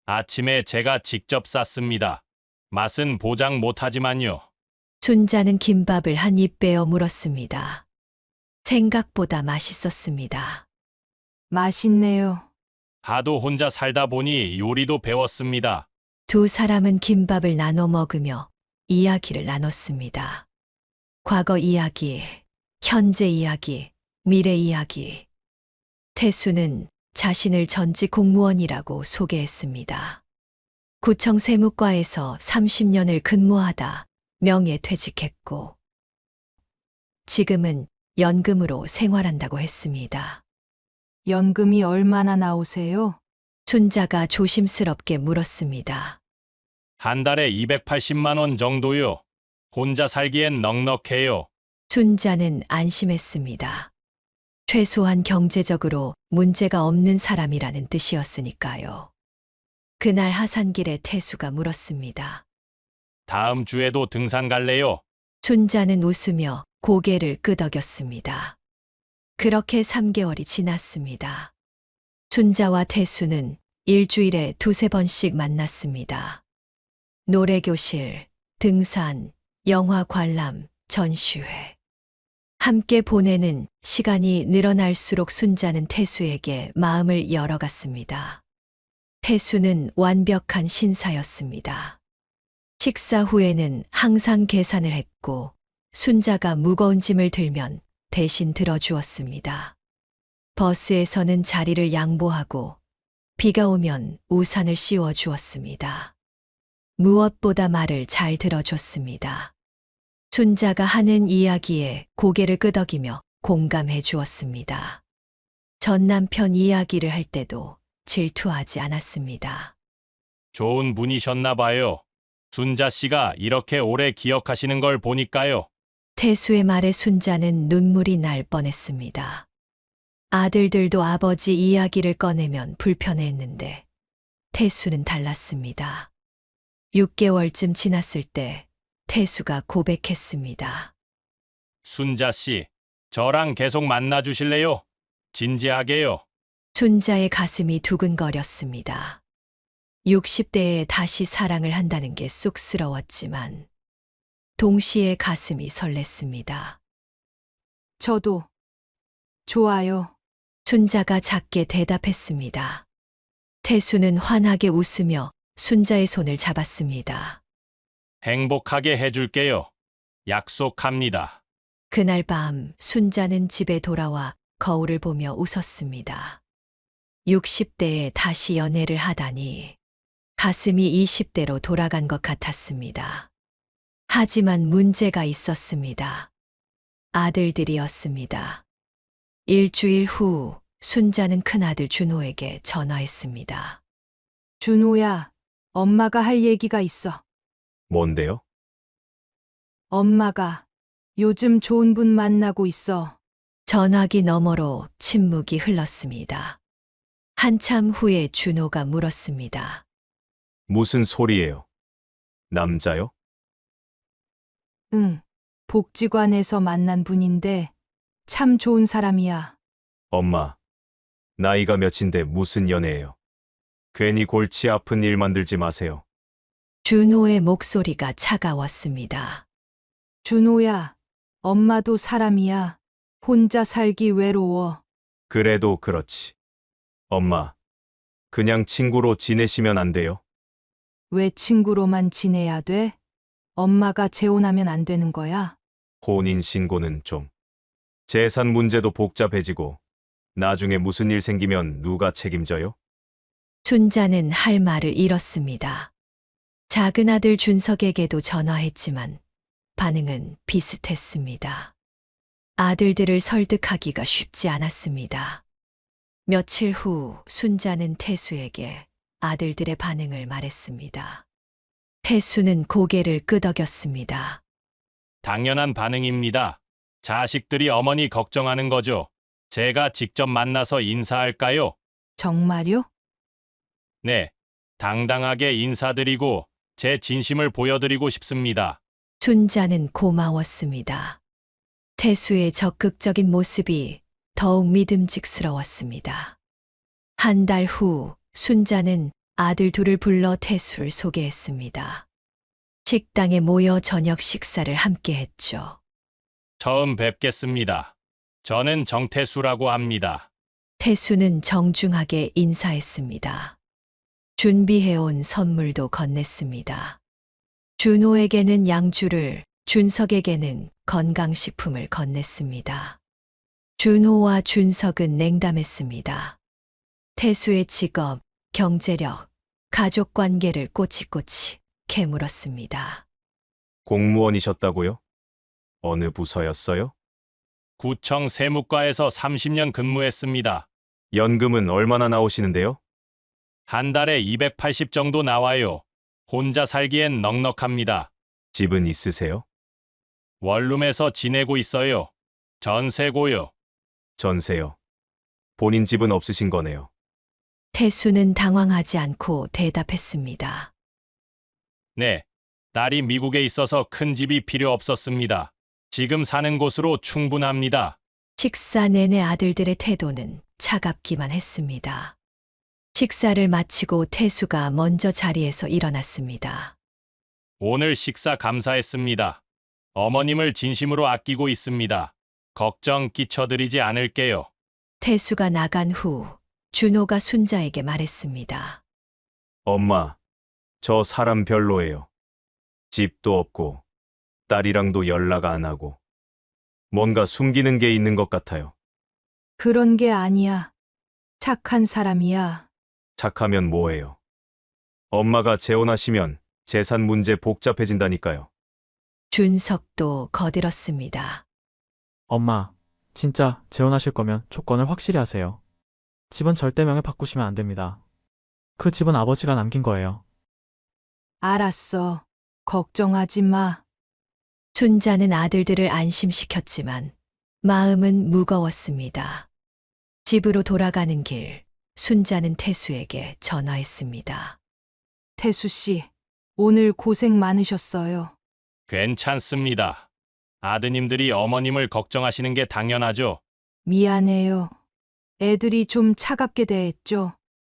아침에 제가 직접 쌌습니다. 맛은 보장 못하지만요. 순자는 김밥을 한 입 빼어 물었습니다. 생각보다 맛있었습니다. 맛있네요. 하도 혼자 살다 보니 요리도 배웠습니다. 두 사람은 김밥을 나눠 먹으며 이야기를 나눴습니다. 과거 이야기, 현재 이야기, 미래 이야기. 태수는 자신을 전직 공무원이라고 소개했습니다. 구청 세무과에서 30년을 근무하다 명예퇴직했고, 지금은 연금으로 생활한다고 했습니다. 연금이 얼마나 나오세요? 순자가 조심스럽게 물었습니다. 한 달에 280만 원 정도요. 혼자 살기엔 넉넉해요. 순자는 안심했습니다. 최소한 경제적으로 문제가 없는 사람이라는 뜻이었으니까요. 그날 하산길에 태수가 물었습니다. 다음 주에도 등산 갈래요? 순자는 웃으며 고개를 끄덕였습니다. 그렇게 3개월이 지났습니다. 순자와 태수는 일주일에 2~3번씩 만났습니다. 노래교실, 등산, 영화 관람, 전시회. 함께 보내는 시간이 늘어날수록 순자는 태수에게 마음을 열어갔습니다. 태수는 완벽한 신사였습니다. 식사 후에는 항상 계산을 했고, 순자가 무거운 짐을 들면 대신 들어주었습니다. 버스에서는 자리를 양보하고, 비가 오면 우산을 씌워 주었습니다. 무엇보다 말을 잘 들어줬습니다. 순자가 하는 이야기에 고개를 끄덕이며 공감해 주었습니다. 전 남편 이야기를 할 때도 질투하지 않았습니다. 좋은 분이셨나 봐요. 순자 씨가 이렇게 오래 기억하시는 걸 보니까요. 태수의 말에 순자는 눈물이 날 뻔했습니다. 아들들도 아버지 이야기를 꺼내면 불편해했는데 태수는 달랐습니다. 6개월쯤 지났을 때 태수가 고백했습니다. 순자 씨, 저랑 계속 만나 주실래요? 진지하게요. 순자의 가슴이 두근거렸습니다. 60대에 다시 사랑을 한다는 게 쑥스러웠지만 동시에 가슴이 설렜습니다. 저도 좋아요. 순자가 작게 대답했습니다. 태수는 환하게 웃으며 순자의 손을 잡았습니다. 행복하게 해줄게요. 약속합니다. 그날 밤 순자는 집에 돌아와 거울을 보며 웃었습니다. 60대에 다시 연애를 하다니 가슴이 20대로 돌아간 것 같았습니다. 하지만 문제가 있었습니다. 아들들이었습니다. 일주일 후 순자는 큰아들 준호에게 전화했습니다. 준호야, 엄마가 할 얘기가 있어. 뭔데요? 엄마가 요즘 좋은 분 만나고 있어. 전화기 너머로 침묵이 흘렀습니다. 한참 후에 준호가 물었습니다. 무슨 소리예요? 남자요? 응, 복지관에서 만난 분인데 참 좋은 사람이야. 엄마, 나이가 몇인데 무슨 연애예요? 괜히 골치 아픈 일 만들지 마세요. 준호의 목소리가 차가웠습니다. 준호야, 엄마도 사람이야. 혼자 살기 외로워. 그래도 그렇지. 엄마, 그냥 친구로 지내시면 안 돼요? 왜 친구로만 지내야 돼? 엄마가 재혼하면 안 되는 거야? 혼인신고는 좀. 재산 문제도 복잡해지고 나중에 무슨 일 생기면 누가 책임져요? 순자는 할 말을 잃었습니다. 작은 아들 준석에게도 전화했지만 반응은 비슷했습니다. 아들들을 설득하기가 쉽지 않았습니다. 며칠 후 순자는 태수에게 아들들의 반응을 말했습니다. 태수는 고개를 끄덕였습니다. 당연한 반응입니다. 자식들이 어머니 걱정하는 거죠. 제가 직접 만나서 인사할까요? 정말요? 네. 당당하게 인사드리고 제 진심을 보여드리고 싶습니다. 순자는 고마웠습니다. 태수의 적극적인 모습이 더욱 믿음직스러웠습니다. 한 달 후 순자는 아들 둘을 불러 태수를 소개했습니다. 식당에 모여 저녁 식사를 함께 했죠. 처음 뵙겠습니다. 저는 정태수라고 합니다. 태수는 정중하게 인사했습니다. 준비해온 선물도 건넸습니다. 준호에게는 양주를, 준석에게는 건강식품을 건넸습니다. 준호와 준석은 냉담했습니다. 태수의 직업, 경제력, 가족관계를 꼬치꼬치 캐물었습니다. 공무원이셨다고요? 어느 부서였어요? 구청 세무과에서 30년 근무했습니다. 연금은 얼마나 나오시는데요? 한 달에 280 정도 나와요. 혼자 살기엔 넉넉합니다. 집은 있으세요? 원룸에서 지내고 있어요. 전세고요. 전세요. 본인 집은 없으신 거네요. 태수는 당황하지 않고 대답했습니다. 네. 딸이 미국에 있어서 큰 집이 필요 없었습니다. 지금 사는 곳으로 충분합니다. 식사 내내 아들들의 태도는 차갑기만 했습니다. 식사를 마치고 태수가 먼저 자리에서 일어났습니다. 오늘 식사 감사했습니다. 어머님을 진심으로 아끼고 있습니다. 걱정 끼쳐드리지 않을게요. 태수가 나간 후 준호가 순자에게 말했습니다. 엄마, 저 사람 별로예요. 집도 없고 딸이랑도 연락 안 하고 뭔가 숨기는 게 있는 것 같아요. 그런 게 아니야. 착한 사람이야. 착하면 뭐예요? 엄마가 재혼하시면 재산 문제 복잡해진다니까요. 준석도 거들었습니다. 엄마, 진짜 재혼하실 거면 조건을 확실히 하세요. 집은 절대 명예 바꾸시면 안 됩니다. 그 집은 아버지가 남긴 거예요. 알았어. 걱정하지 마. 순자는 아들들을 안심시켰지만 마음은 무거웠습니다. 집으로 돌아가는 길, 순자는 태수에게 전화했습니다. 태수 씨, 오늘 고생 많으셨어요. 괜찮습니다. 아드님들이 어머님을 걱정하시는 게 당연하죠. 미안해요. 애들이 좀 차갑게 대했죠.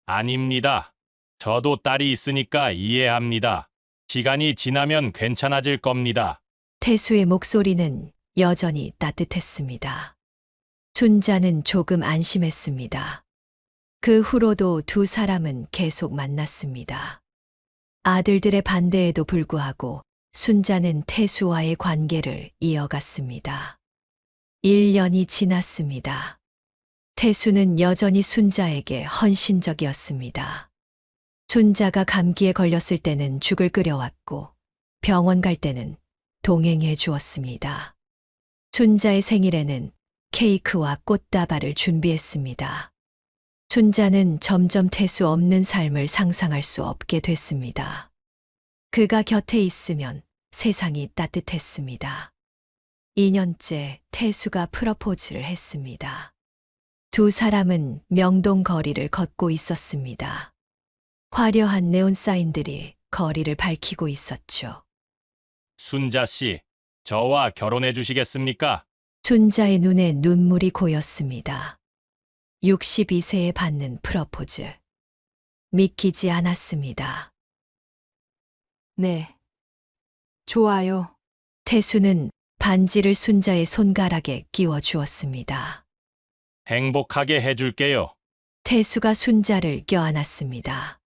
아닙니다. 저도 딸이 있으니까 이해합니다. 시간이 지나면 괜찮아질 겁니다. 태수의 목소리는 여전히 따뜻했습니다. 순자는 조금 안심했습니다. 그 후로도 두 사람은 계속 만났습니다. 아들들의 반대에도 불구하고 순자는 태수와의 관계를 이어갔습니다. 1년이 지났습니다. 태수는 여전히 순자에게 헌신적이었습니다. 순자가 감기에 걸렸을 때는 죽을 끓여왔고 병원 갈 때는 동행해 주었습니다. 순자의 생일에는 케이크와 꽃다발을 준비했습니다. 순자는 점점 태수 없는 삶을 상상할 수 없게 됐습니다. 그가 곁에 있으면 세상이 따뜻했습니다. 2년째 태수가 프러포즈를 했습니다. 두 사람은 명동 거리를 걷고 있었습니다. 화려한 네온사인들이 거리를 밝히고 있었죠. 순자 씨, 저와 결혼해 주시겠습니까? 순자의 눈에 눈물이 고였습니다. 62세에 받는 프러포즈. 믿기지 않았습니다. 네. 좋아요. 태수는 반지를 순자의 손가락에 끼워 주었습니다. 행복하게 해줄게요. 태수가 순자를 껴안았습니다.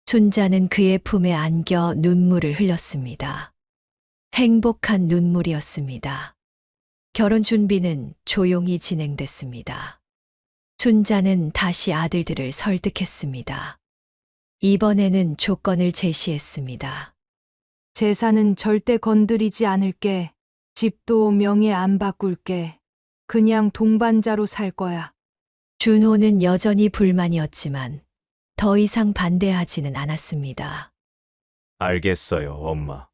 순자는 그의 품에 안겨 눈물을 흘렸습니다. 행복한 눈물이었습니다. 결혼 준비는 조용히 진행됐습니다. 순자는 다시 아들들을 설득했습니다. 이번에는 조건을 제시했습니다. 재산은 절대 건드리지 않을게. 집도 명예 안 바꿀게. 그냥 동반자로 살 거야. 준호는 여전히 불만이었지만 더 이상 반대하지는 않았습니다. 알겠어요, 엄마.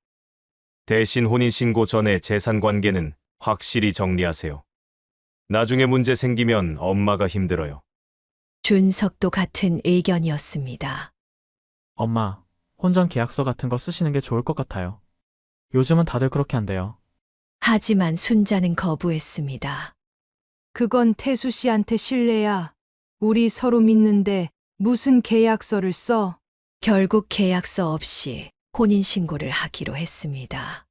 대신 혼인신고 전에 재산 관계는 확실히 정리하세요. 나중에 문제 생기면 엄마가 힘들어요. 준석도 같은 의견이었습니다. 엄마, 혼전 계약서 같은 거 쓰시는 게 좋을 것 같아요. 요즘은 다들 그렇게 한대요. 하지만 순자는 거부했습니다. 그건 태수 씨한테 실례야. 우리 서로 믿는데 무슨 계약서를 써? 결국 계약서 없이 혼인신고를 하기로 했습니다.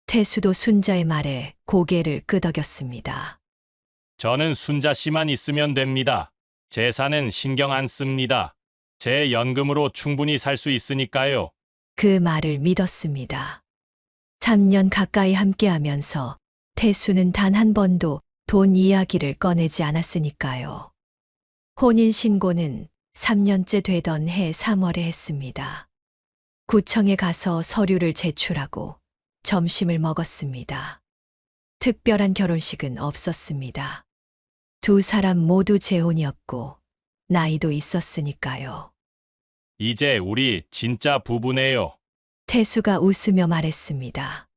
태수도 순자의 말에 고개를 끄덕였습니다. 저는 순자 씨만 있으면 됩니다. 재산은 신경 안 씁니다. 제 연금으로 충분히 살 수 있으니까요. 그 말을 믿었습니다. 3년 가까이 함께하면서 태수는 단 한 번도 돈 이야기를 꺼내지 않았으니까요. 혼인신고는 3년째 되던 해 3월에 했습니다. 구청에 가서 서류를 제출하고 점심을 먹었습니다. 특별한 결혼식은 없었습니다. 두 사람 모두 재혼이었고 나이도 있었으니까요. 이제 우리 진짜 부부네요. 태수가 웃으며 말했습니다.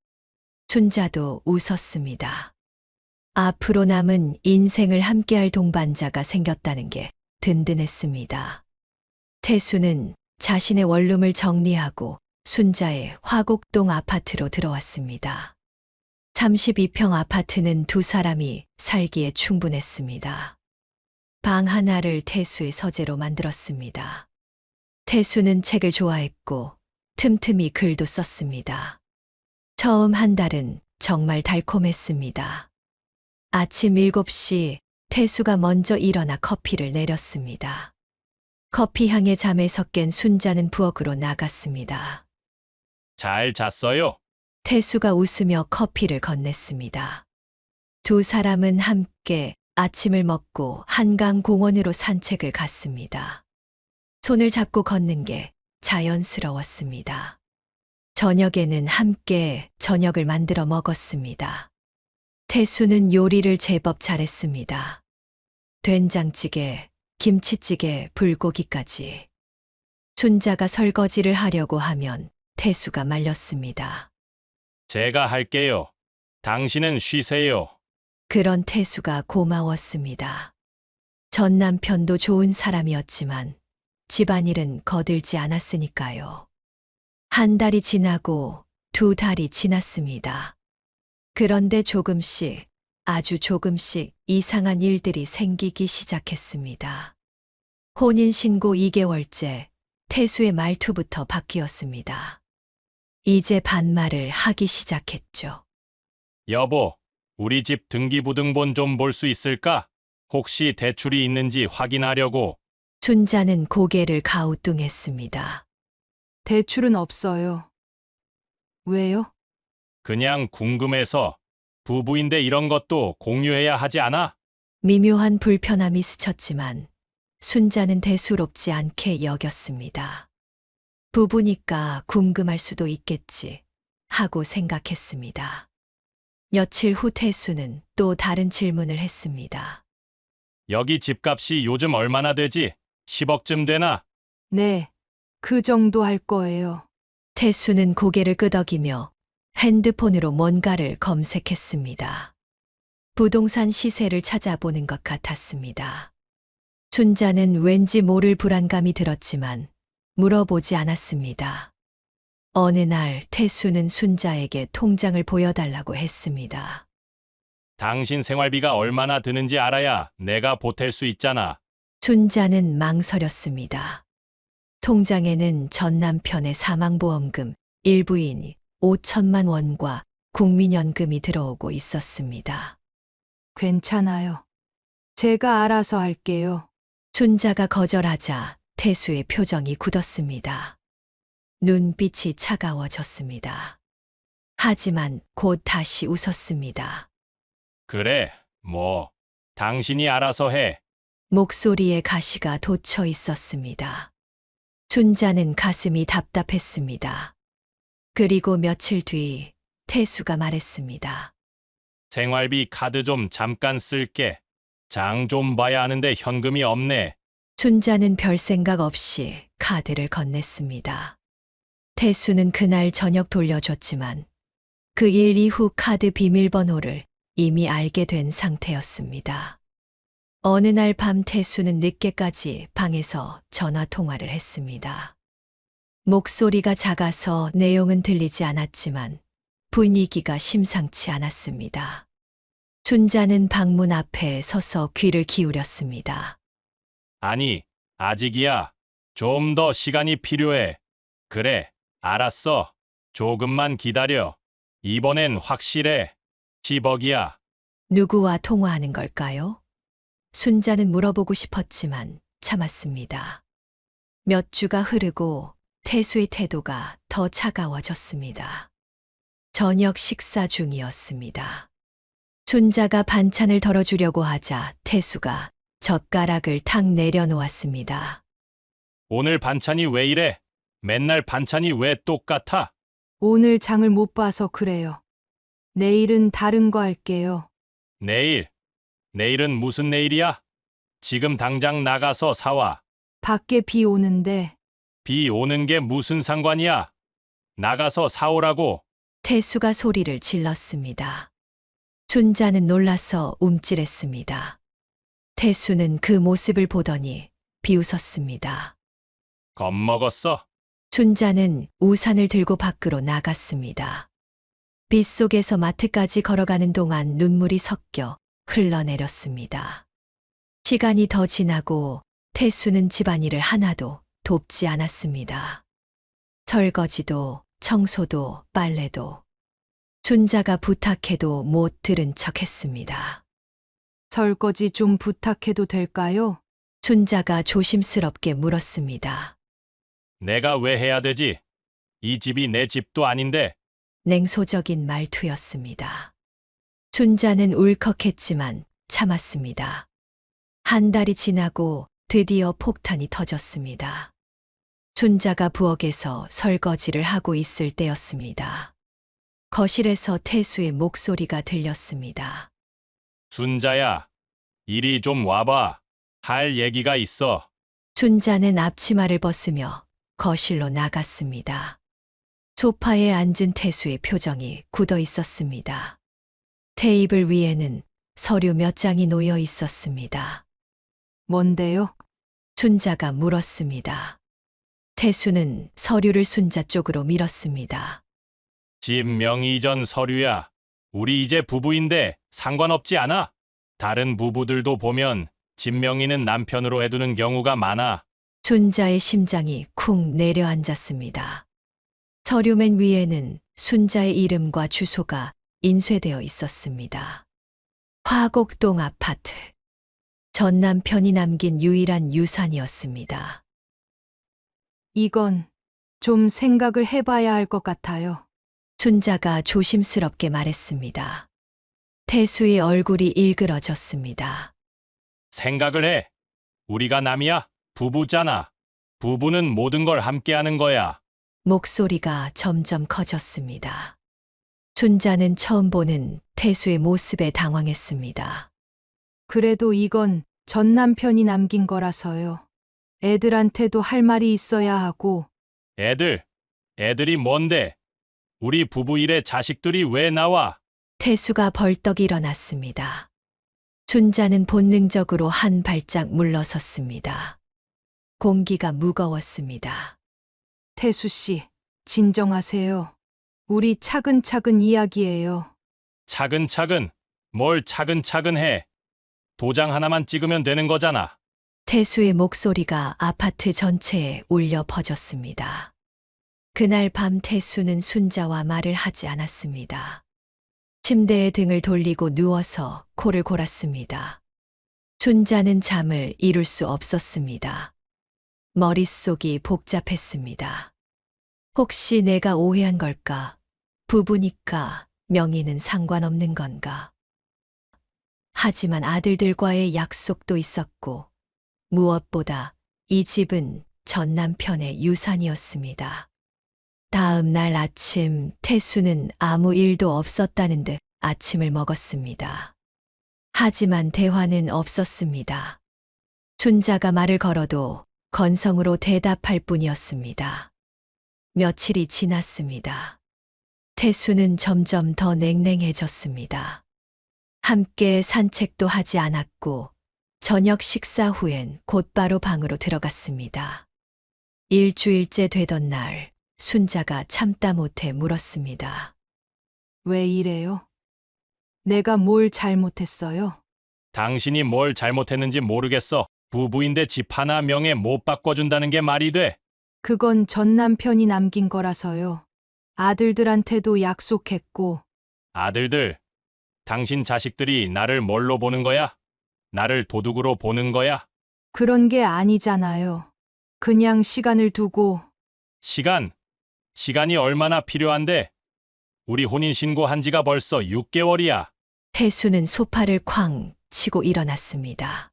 순자도 웃었습니다. 앞으로 남은 인생을 함께할 동반자가 생겼다는 게 든든했습니다. 태수는 자신의 원룸을 정리하고 순자의 화곡동 아파트로 들어왔습니다. 32평 아파트는 두 사람이 살기에 충분했습니다. 방 하나를 태수의 서재로 만들었습니다. 태수는 책을 좋아했고 틈틈이 글도 썼습니다. 처음 한 달은 정말 달콤했습니다. 아침 7시 태수가 먼저 일어나 커피를 내렸습니다. 커피 향에 잠에서 깬 순자는 부엌으로 나갔습니다. 잘 잤어요? 태수가 웃으며 커피를 건넸습니다. 두 사람은 함께 아침을 먹고 한강 공원으로 산책을 갔습니다. 손을 잡고 걷는 게 자연스러웠습니다. 저녁에는 함께 저녁을 만들어 먹었습니다. 태수는 요리를 제법 잘했습니다. 된장찌개, 김치찌개, 불고기까지. 순자가 설거지를 하려고 하면 태수가 말렸습니다. 제가 할게요. 당신은 쉬세요. 그런 태수가 고마웠습니다. 전 남편도 좋은 사람이었지만 집안일은 거들지 않았으니까요. 한 달이 지나고 두 달이 지났습니다. 그런데 조금씩, 아주 조금씩 이상한 일들이 생기기 시작했습니다. 혼인신고 2개월째 태수의 말투부터 바뀌었습니다. 이제 반말을 하기 시작했죠. 여보, 우리 집 등기부등본 좀 볼 수 있을까? 혹시 대출이 있는지 확인하려고. 순자는 고개를 가우뚱했습니다. 대출은 없어요. 왜요? 그냥 궁금해서. 부부인데 이런 것도 공유해야 하지 않아? 미묘한 불편함이 스쳤지만 순자는 대수롭지 않게 여겼습니다. 부부니까 궁금할 수도 있겠지 하고 생각했습니다. 며칠 후 태수는 또 다른 질문을 했습니다. 여기 집값이 요즘 얼마나 되지? 10억쯤 되나? 네, 그 정도 할 거예요. 태수는 고개를 끄덕이며 핸드폰으로 뭔가를 검색했습니다. 부동산 시세를 찾아보는 것 같았습니다. 순자는 왠지 모를 불안감이 들었지만 물어보지 않았습니다. 어느 날 태수는 순자에게 통장을 보여달라고 했습니다. 당신 생활비가 얼마나 드는지 알아야 내가 보탤 수 있잖아. 순자는 망설였습니다. 통장에는 전 남편의 사망보험금, 일부인 5천만 원과 국민연금이 들어오고 있었습니다. 괜찮아요. 제가 알아서 할게요. 순자가 거절하자 태수의 표정이 굳었습니다. 눈빛이 차가워졌습니다. 하지만 곧 다시 웃었습니다. 그래, 뭐, 당신이 알아서 해. 목소리에 가시가 돋쳐 있었습니다. 순자는 가슴이 답답했습니다. 그리고 며칠 뒤 태수가 말했습니다. 생활비 카드 좀 잠깐 쓸게. 장 좀 봐야 하는데 현금이 없네. 순자는 별 생각 없이 카드를 건넸습니다. 태수는 그날 저녁 돌려줬지만 그 일 이후 카드 비밀번호를 이미 알게 된 상태였습니다. 어느 날 밤 태수는 늦게까지 방에서 전화 통화를 했습니다. 목소리가 작아서 내용은 들리지 않았지만 분위기가 심상치 않았습니다. 순자는 방문 앞에 서서 귀를 기울였습니다. 아니, 아직이야. 좀 더 시간이 필요해. 그래, 알았어. 조금만 기다려. 이번엔 확실해. 10억이야. 누구와 통화하는 걸까요? 순자는 물어보고 싶었지만 참았습니다. 몇 주가 흐르고 태수의 태도가 더 차가워졌습니다. 저녁 식사 중이었습니다. 순자가 반찬을 덜어주려고 하자 태수가 젓가락을 탁 내려놓았습니다. 오늘 반찬이 왜 이래? 맨날 반찬이 왜 똑같아? 오늘 장을 못 봐서 그래요. 내일은 다른 거 할게요. 내일. 내일은 무슨 내일이야? 지금 당장 나가서 사와. 밖에 비 오는데 비 오는 게 무슨 상관이야? 나가서 사오라고. 태수가 소리를 질렀습니다. 순자는 놀라서 움찔했습니다. 태수는 그 모습을 보더니 비웃었습니다. 겁먹었어? 순자는 우산을 들고 밖으로 나갔습니다. 빗속에서 마트까지 걸어가는 동안 눈물이 섞여 흘러내렸습니다. 시간이 더 지나고 태수는 집안일을 하나도 돕지 않았습니다. 설거지도, 청소도, 빨래도. 순자가 부탁해도 못 들은 척 했습니다. 설거지 좀 부탁해도 될까요? 순자가 조심스럽게 물었습니다. 내가 왜 해야 되지? 이 집이 내 집도 아닌데. 냉소적인 말투였습니다. 순자는 울컥했지만 참았습니다. 한 달이 지나고 드디어 폭탄이 터졌습니다. 순자가 부엌에서 설거지를 하고 있을 때였습니다. 거실에서 태수의 목소리가 들렸습니다. 순자야, 이리 좀 와봐. 할 얘기가 있어. 순자는 앞치마를 벗으며 거실로 나갔습니다. 소파에 앉은 태수의 표정이 굳어 있었습니다. 테이블 위에는 서류 몇 장이 놓여 있었습니다. 뭔데요? 순자가 물었습니다. 태수는 서류를 순자 쪽으로 밀었습니다. 집 명의 이전 서류야. 우리 이제 부부인데 상관없지 않아? 다른 부부들도 보면 집 명의는 남편으로 해두는 경우가 많아. 순자의 심장이 쿵 내려앉았습니다. 서류 맨 위에는 순자의 이름과 주소가 인쇄되어 있었습니다. 화곡동 아파트. 전 남편이 남긴 유일한 유산이었습니다. 이건 좀 생각을 해봐야 할 것 같아요. 순자가 조심스럽게 말했습니다. 태수의 얼굴이 일그러졌습니다. 생각을 해. 우리가 남이야? 부부잖아. 부부는 모든 걸 함께하는 거야. 목소리가 점점 커졌습니다. 순자는 처음 보는 태수의 모습에 당황했습니다. 그래도 이건 전 남편이 남긴 거라서요. 애들한테도 할 말이 있어야 하고. 애들이 뭔데? 우리 부부 일에 자식들이 왜 나와? 태수가 벌떡 일어났습니다. 순자는 본능적으로 한 발짝 물러섰습니다. 공기가 무거웠습니다. 태수 씨, 진정하세요. 우리 차근차근 이야기해요. 차근차근? 뭘 차근차근 해? 도장 하나만 찍으면 되는 거잖아. 태수의 목소리가 아파트 전체에 울려 퍼졌습니다. 그날 밤 태수는 순자와 말을 하지 않았습니다. 침대에 등을 돌리고 누워서 코를 골았습니다. 순자는 잠을 이룰 수 없었습니다. 머릿속이 복잡했습니다. 혹시 내가 오해한 걸까? 부부니까 명의는 상관없는 건가? 하지만 아들들과의 약속도 있었고, 무엇보다 이 집은 전 남편의 유산이었습니다. 다음 날 아침 태수는 아무 일도 없었다는 듯 아침을 먹었습니다. 하지만 대화는 없었습니다. 순자가 말을 걸어도 건성으로 대답할 뿐이었습니다. 며칠이 지났습니다. 태수는 점점 더 냉랭해졌습니다. 함께 산책도 하지 않았고 저녁 식사 후엔 곧바로 방으로 들어갔습니다. 일주일째 되던 날 순자가 참다 못해 물었습니다. 왜 이래요? 내가 뭘 잘못했어요? 당신이 뭘 잘못했는지 모르겠어. 부부인데 집 하나 명예 못 바꿔준다는 게 말이 돼. 그건 전 남편이 남긴 거라서요. 아들들한테도 약속했고, 아들들, 당신 자식들이 나를 뭘로 보는 거야? 나를 도둑으로 보는 거야? 그런 게 아니잖아요. 그냥 시간을 두고, 시간이 얼마나 필요한데? 우리 혼인신고한 지가 벌써 6개월이야. 태수는 소파를 쾅 치고 일어났습니다.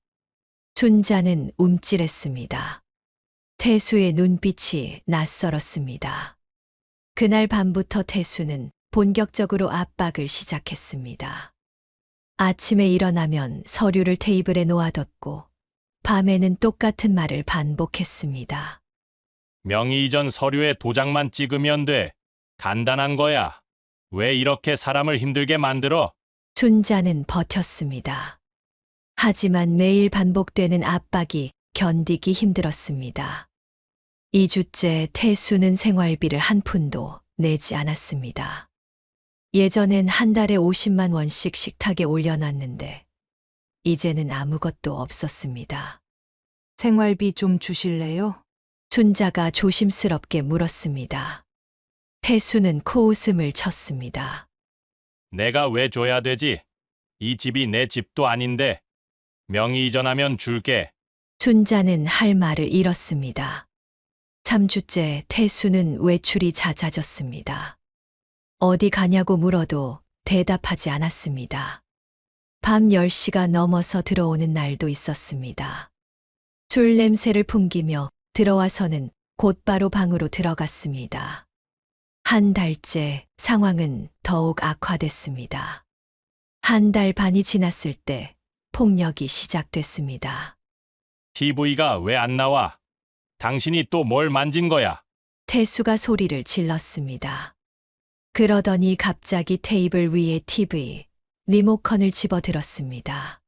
순자는 움찔했습니다. 태수의 눈빛이 낯설었습니다. 그날 밤부터 태수는 본격적으로 압박을 시작했습니다. 아침에 일어나면 서류를 테이블에 놓아뒀고 밤에는 똑같은 말을 반복했습니다. 명의 이전 서류에 도장만 찍으면 돼. 간단한 거야. 왜 이렇게 사람을 힘들게 만들어? 순자는 버텼습니다. 하지만 매일 반복되는 압박이 견디기 힘들었습니다. 2주째 태수는 생활비를 한 푼도 내지 않았습니다. 예전엔 한 달에 50만 원씩 식탁에 올려놨는데 이제는 아무것도 없었습니다. 생활비 좀 주실래요? 순자가 조심스럽게 물었습니다. 태수는 코웃음을 쳤습니다. 내가 왜 줘야 되지? 이 집이 내 집도 아닌데. 명의 이전하면 줄게. 순자는 할 말을 잃었습니다. 3주째 태수는 외출이 잦아졌습니다. 어디 가냐고 물어도 대답하지 않았습니다. 밤 10시가 넘어서 들어오는 날도 있었습니다. 술 냄새를 풍기며 들어와서는 곧바로 방으로 들어갔습니다. 한 달째 상황은 더욱 악화됐습니다. 한 달 반이 지났을 때 폭력이 시작됐습니다. TV가 왜 안 나와? 당신이 또 뭘 만진 거야? 태수가 소리를 질렀습니다. 그러더니 갑자기 테이블 위에 TV, 리모컨을 집어들었습니다.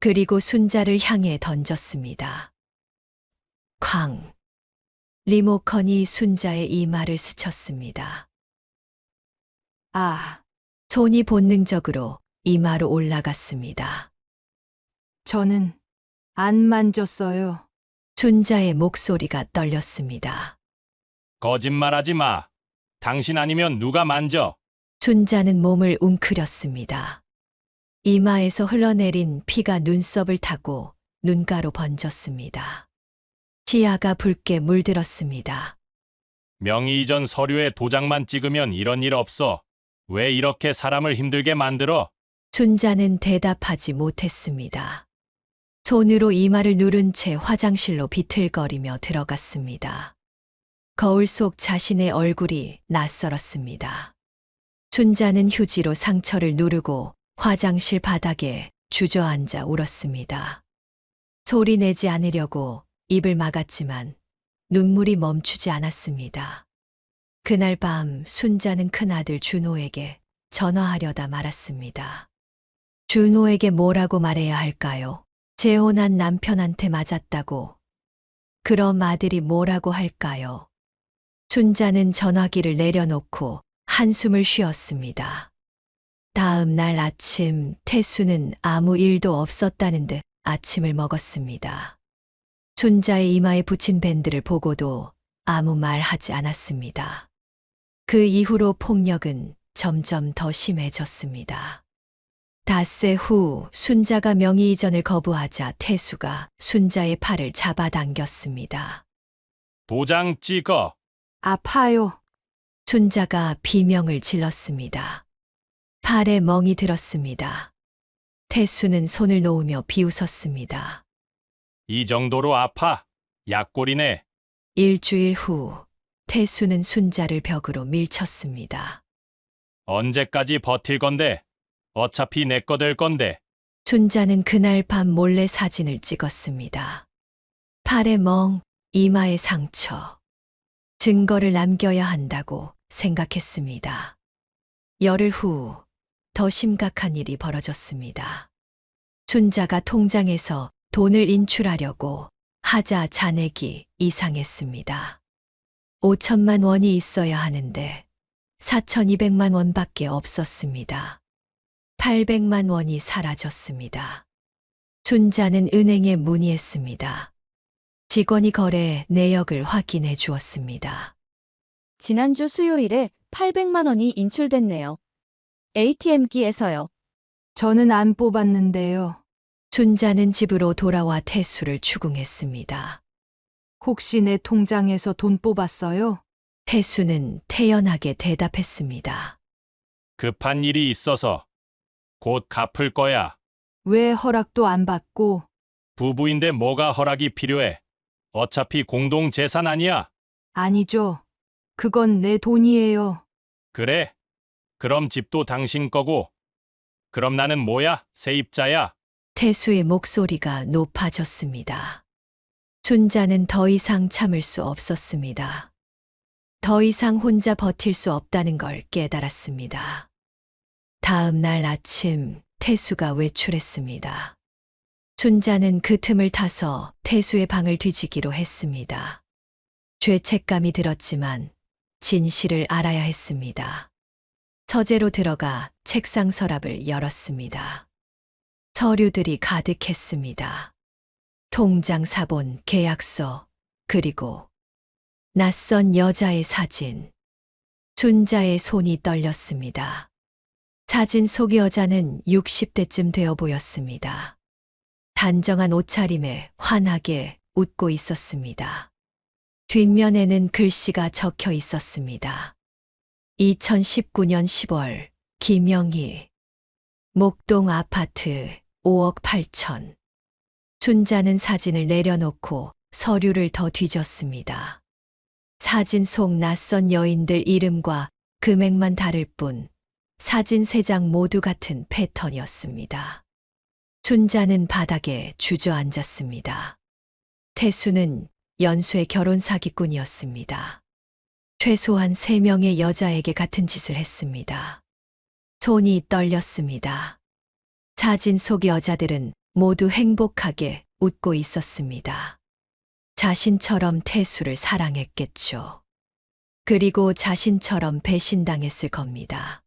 그리고 순자를 향해 던졌습니다. 쾅! 리모컨이 순자의 이마를 스쳤습니다. 아, 손이 본능적으로 이마로 올라갔습니다. 저는 안 만졌어요. 순자의 목소리가 떨렸습니다. 거짓말하지 마. 당신 아니면 누가 만져? 순자는 몸을 웅크렸습니다. 이마에서 흘러내린 피가 눈썹을 타고 눈가로 번졌습니다. 치아가 붉게 물들었습니다. 명의 이전 서류에 도장만 찍으면 이런 일 없어. 왜 이렇게 사람을 힘들게 만들어? 순자는 대답하지 못했습니다. 손으로 이마를 누른 채 화장실로 비틀거리며 들어갔습니다. 거울 속 자신의 얼굴이 낯설었습니다. 순자는 휴지로 상처를 누르고 화장실 바닥에 주저앉아 울었습니다. 소리 내지 않으려고 입을 막았지만 눈물이 멈추지 않았습니다. 그날 밤 순자는 큰아들 준호에게 전화하려다 말았습니다. 준호에게 뭐라고 말해야 할까요? 재혼한 남편한테 맞았다고. 그럼 아들이 뭐라고 할까요? 순자는 전화기를 내려놓고 한숨을 쉬었습니다. 다음 날 아침 태수는 아무 일도 없었다는 듯 아침을 먹었습니다. 순자의 이마에 붙인 밴드를 보고도 아무 말 하지 않았습니다. 그 이후로 폭력은 점점 더 심해졌습니다. 닷새 후 순자가 명의 이전을 거부하자 태수가 순자의 팔을 잡아당겼습니다. 도장 찍어. 아파요. 순자가 비명을 질렀습니다. 팔에 멍이 들었습니다. 태수는 손을 놓으며 비웃었습니다. 이 정도로 아파? 약골이네. 일주일 후 태수는 순자를 벽으로 밀쳤습니다. 언제까지 버틸 건데? 어차피 내 거 될 건데. 순자는 그날 밤 몰래 사진을 찍었습니다. 팔에 멍, 이마에 상처. 증거를 남겨야 한다고 생각했습니다. 열흘 후 더 심각한 일이 벌어졌습니다. 춘자가 통장에서 돈을 인출하려고 하자 잔액이 이상했습니다. 5천만 원이 있어야 하는데 4,200만 원밖에 없었습니다. 800만 원이 사라졌습니다. 춘자는 은행에 문의했습니다. 직원이 거래 내역을 확인해 주었습니다. 지난주 수요일에 800만 원이 인출됐네요. ATM기에서요. 저는 안 뽑았는데요. 춘자는 집으로 돌아와 태수를 추궁했습니다. 혹시 내 통장에서 돈 뽑았어요? 태수는 태연하게 대답했습니다. 급한 일이 있어서 곧 갚을 거야. 왜 허락도 안 받고? 부부인데 뭐가 허락이 필요해? 어차피 공동 재산 아니야. 아니죠. 그건 내 돈이에요. 그래? 그럼 집도 당신 거고. 그럼 나는 뭐야? 세입자야. 태수의 목소리가 높아졌습니다. 춘자는 더 이상 참을 수 없었습니다. 더 이상 혼자 버틸 수 없다는 걸 깨달았습니다. 다음 날 아침 태수가 외출했습니다. 춘자는 그 틈을 타서 태수의 방을 뒤지기로 했습니다. 죄책감이 들었지만 진실을 알아야 했습니다. 서재로 들어가 책상 서랍을 열었습니다. 서류들이 가득했습니다. 통장 사본, 계약서, 그리고 낯선 여자의 사진. 춘자의 손이 떨렸습니다. 사진 속 여자는 60대쯤 되어 보였습니다. 단정한 옷차림에 환하게 웃고 있었습니다. 뒷면에는 글씨가 적혀 있었습니다. 2019년 10월 김영희 목동 아파트 5억 8천. 춘자는 사진을 내려놓고 서류를 더 뒤졌습니다. 사진 속 낯선 여인들 이름과 금액만 다를 뿐 사진 3장 모두 같은 패턴이었습니다. 춘자는 바닥에 주저앉았습니다. 태수는 연수의 결혼 사기꾼이었습니다. 최소한 3명의 여자에게 같은 짓을 했습니다. 손이 떨렸습니다. 사진 속 여자들은 모두 행복하게 웃고 있었습니다. 자신처럼 태수를 사랑했겠죠. 그리고 자신처럼 배신당했을 겁니다.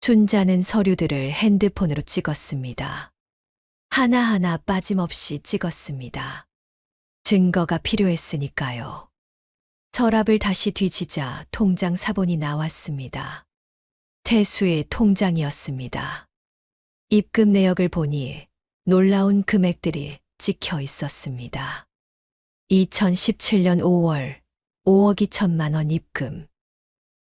춘자는 서류들을 핸드폰으로 찍었습니다. 하나하나 빠짐없이 찍었습니다. 증거가 필요했으니까요. 서랍을 다시 뒤지자 통장 사본이 나왔습니다. 태수의 통장이었습니다. 입금 내역을 보니 놀라운 금액들이 찍혀 있었습니다. 2017년 5월 5억 2천만 원 입금,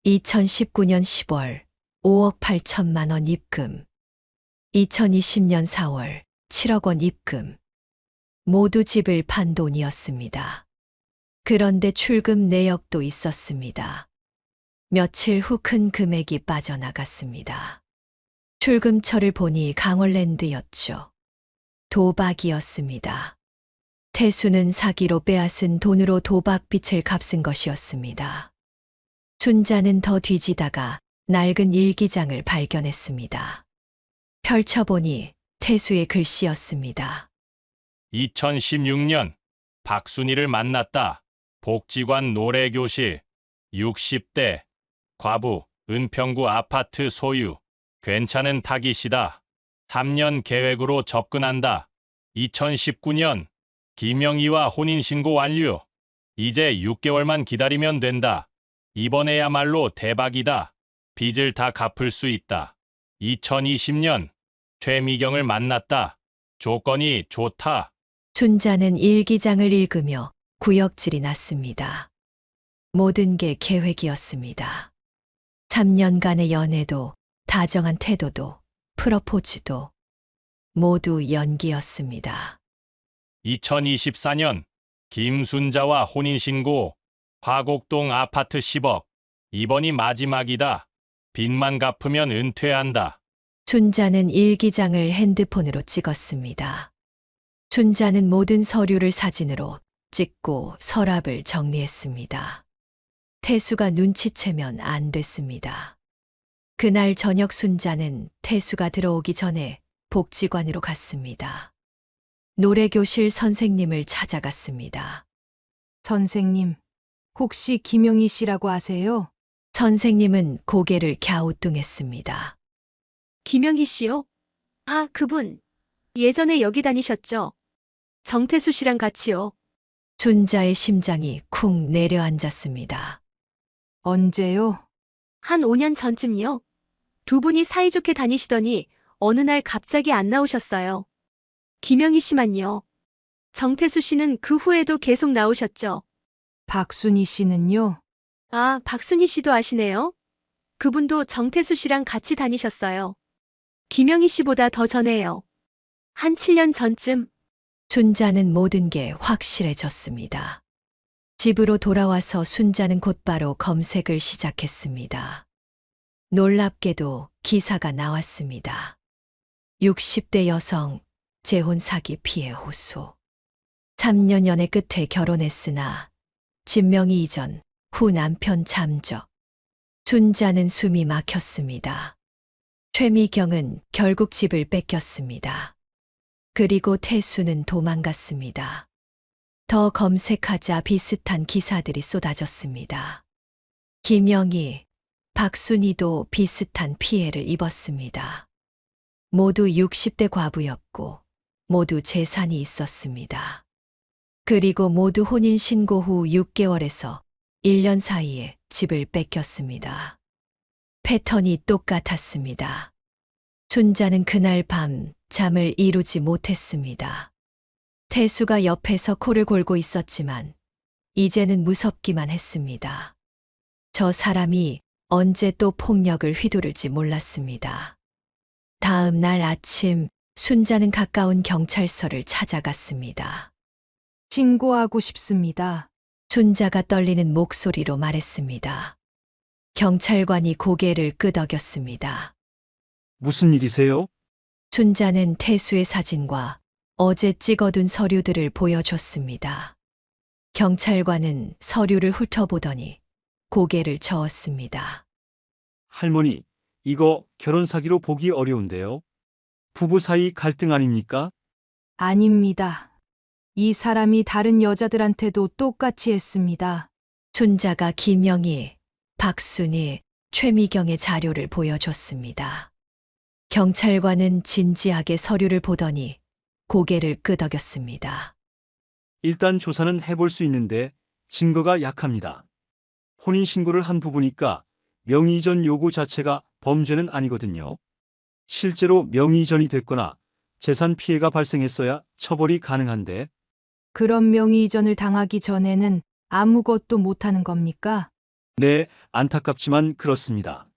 2019년 10월 5억 8천만 원 입금, 2020년 4월 7억 원 입금. 모두 집을 판 돈이었습니다. 그런데 출금 내역도 있었습니다. 며칠 후 큰 금액이 빠져나갔습니다. 출금처를 보니 강월랜드였죠. 도박이었습니다. 태수는 사기로 빼앗은 돈으로 도박빚을 갚은 것이었습니다. 춘자는 더 뒤지다가 낡은 일기장을 발견했습니다. 펼쳐보니 태수의 글씨였습니다. 2016년 박순희를 만났다. 복지관 노래교실 60대 과부 은평구 아파트 소유 괜찮은 타깃이다. 3년 계획으로 접근한다. 2019년 김영희와 혼인신고 완료. 이제 6개월만 기다리면 된다. 이번에야말로 대박이다. 빚을 다 갚을 수 있다. 2020년 최미경을 만났다. 조건이 좋다. 춘자는 일기장을 읽으며 구역질이 났습니다. 모든 게 계획이었습니다. 3년간의 연애도, 다정한 태도도, 프러포즈도 모두 연기였습니다. 2024년 김순자와 혼인신고 화곡동 아파트 10억. 이번이 마지막이다. 빚만 갚으면 은퇴한다. 춘자는 일기장을 핸드폰으로 찍었습니다. 춘자는 모든 서류를 사진으로 찍고 서랍을 정리했습니다. 태수가 눈치채면 안 됐습니다. 그날 저녁 순자는 태수가 들어오기 전에 복지관으로 갔습니다. 노래교실 선생님을 찾아갔습니다. 선생님, 혹시 김영희 씨라고 아세요? 선생님은 고개를 갸우뚱했습니다. 김영희 씨요? 아, 그분. 예전에 여기 다니셨죠? 정태수 씨랑 같이요. 순자의 심장이 쿵 내려앉았습니다. 언제요? 한 5년 전쯤요. 두 분이 사이좋게 다니시더니 어느 날 갑자기 안 나오셨어요. 김영희 씨만요. 정태수 씨는 그 후에도 계속 나오셨죠. 박순희 씨는요? 아, 박순희 씨도 아시네요? 그분도 정태수 씨랑 같이 다니셨어요. 김영희 씨보다 더 전에요. 한 7년 전쯤. 순자는 모든 게 확실해졌습니다. 집으로 돌아와서 순자는 곧바로 검색을 시작했습니다. 놀랍게도 기사가 나왔습니다. 60대 여성 재혼 사기 피해 호소. 3년 연애 끝에 결혼했으나 진명이 이전 후 남편 잠적. 순자는 숨이 막혔습니다. 최미경은 결국 집을 뺏겼습니다. 그리고 태수는 도망갔습니다. 더 검색하자 비슷한 기사들이 쏟아졌습니다. 김영희, 박순희도 비슷한 피해를 입었습니다. 모두 60대 과부였고 모두 재산이 있었습니다. 그리고 모두 혼인신고 후 6개월에서 1년 사이에 집을 뺏겼습니다. 패턴이 똑같았습니다. 순자는 그날 밤 잠을 이루지 못했습니다. 태수가 옆에서 코를 골고 있었지만 이제는 무섭기만 했습니다. 저 사람이 언제 또 폭력을 휘두를지 몰랐습니다. 다음 날 아침 순자는 가까운 경찰서를 찾아갔습니다. 신고하고 싶습니다. 순자가 떨리는 목소리로 말했습니다. 경찰관이 고개를 끄덕였습니다. 무슨 일이세요? 순자는 태수의 사진과 어제 찍어둔 서류들을 보여줬습니다. 경찰관은 서류를 훑어보더니 고개를 저었습니다. 할머니, 이거 결혼 사기로 보기 어려운데요. 부부 사이 갈등 아닙니까? 아닙니다. 이 사람이 다른 여자들한테도 똑같이 했습니다. 순자가 김영희, 박순희, 최미경의 자료를 보여줬습니다. 경찰관은 진지하게 서류를 보더니 고개를 끄덕였습니다. 일단 조사는 해볼 수 있는데 증거가 약합니다. 혼인신고를 한 부부니까 명의이전 요구 자체가 범죄는 아니거든요. 실제로 명의이전이 됐거나 재산 피해가 발생했어야 처벌이 가능한데. 그런 명의이전을 당하기 전에는 아무것도 못하는 겁니까? 네, 안타깝지만 그렇습니다.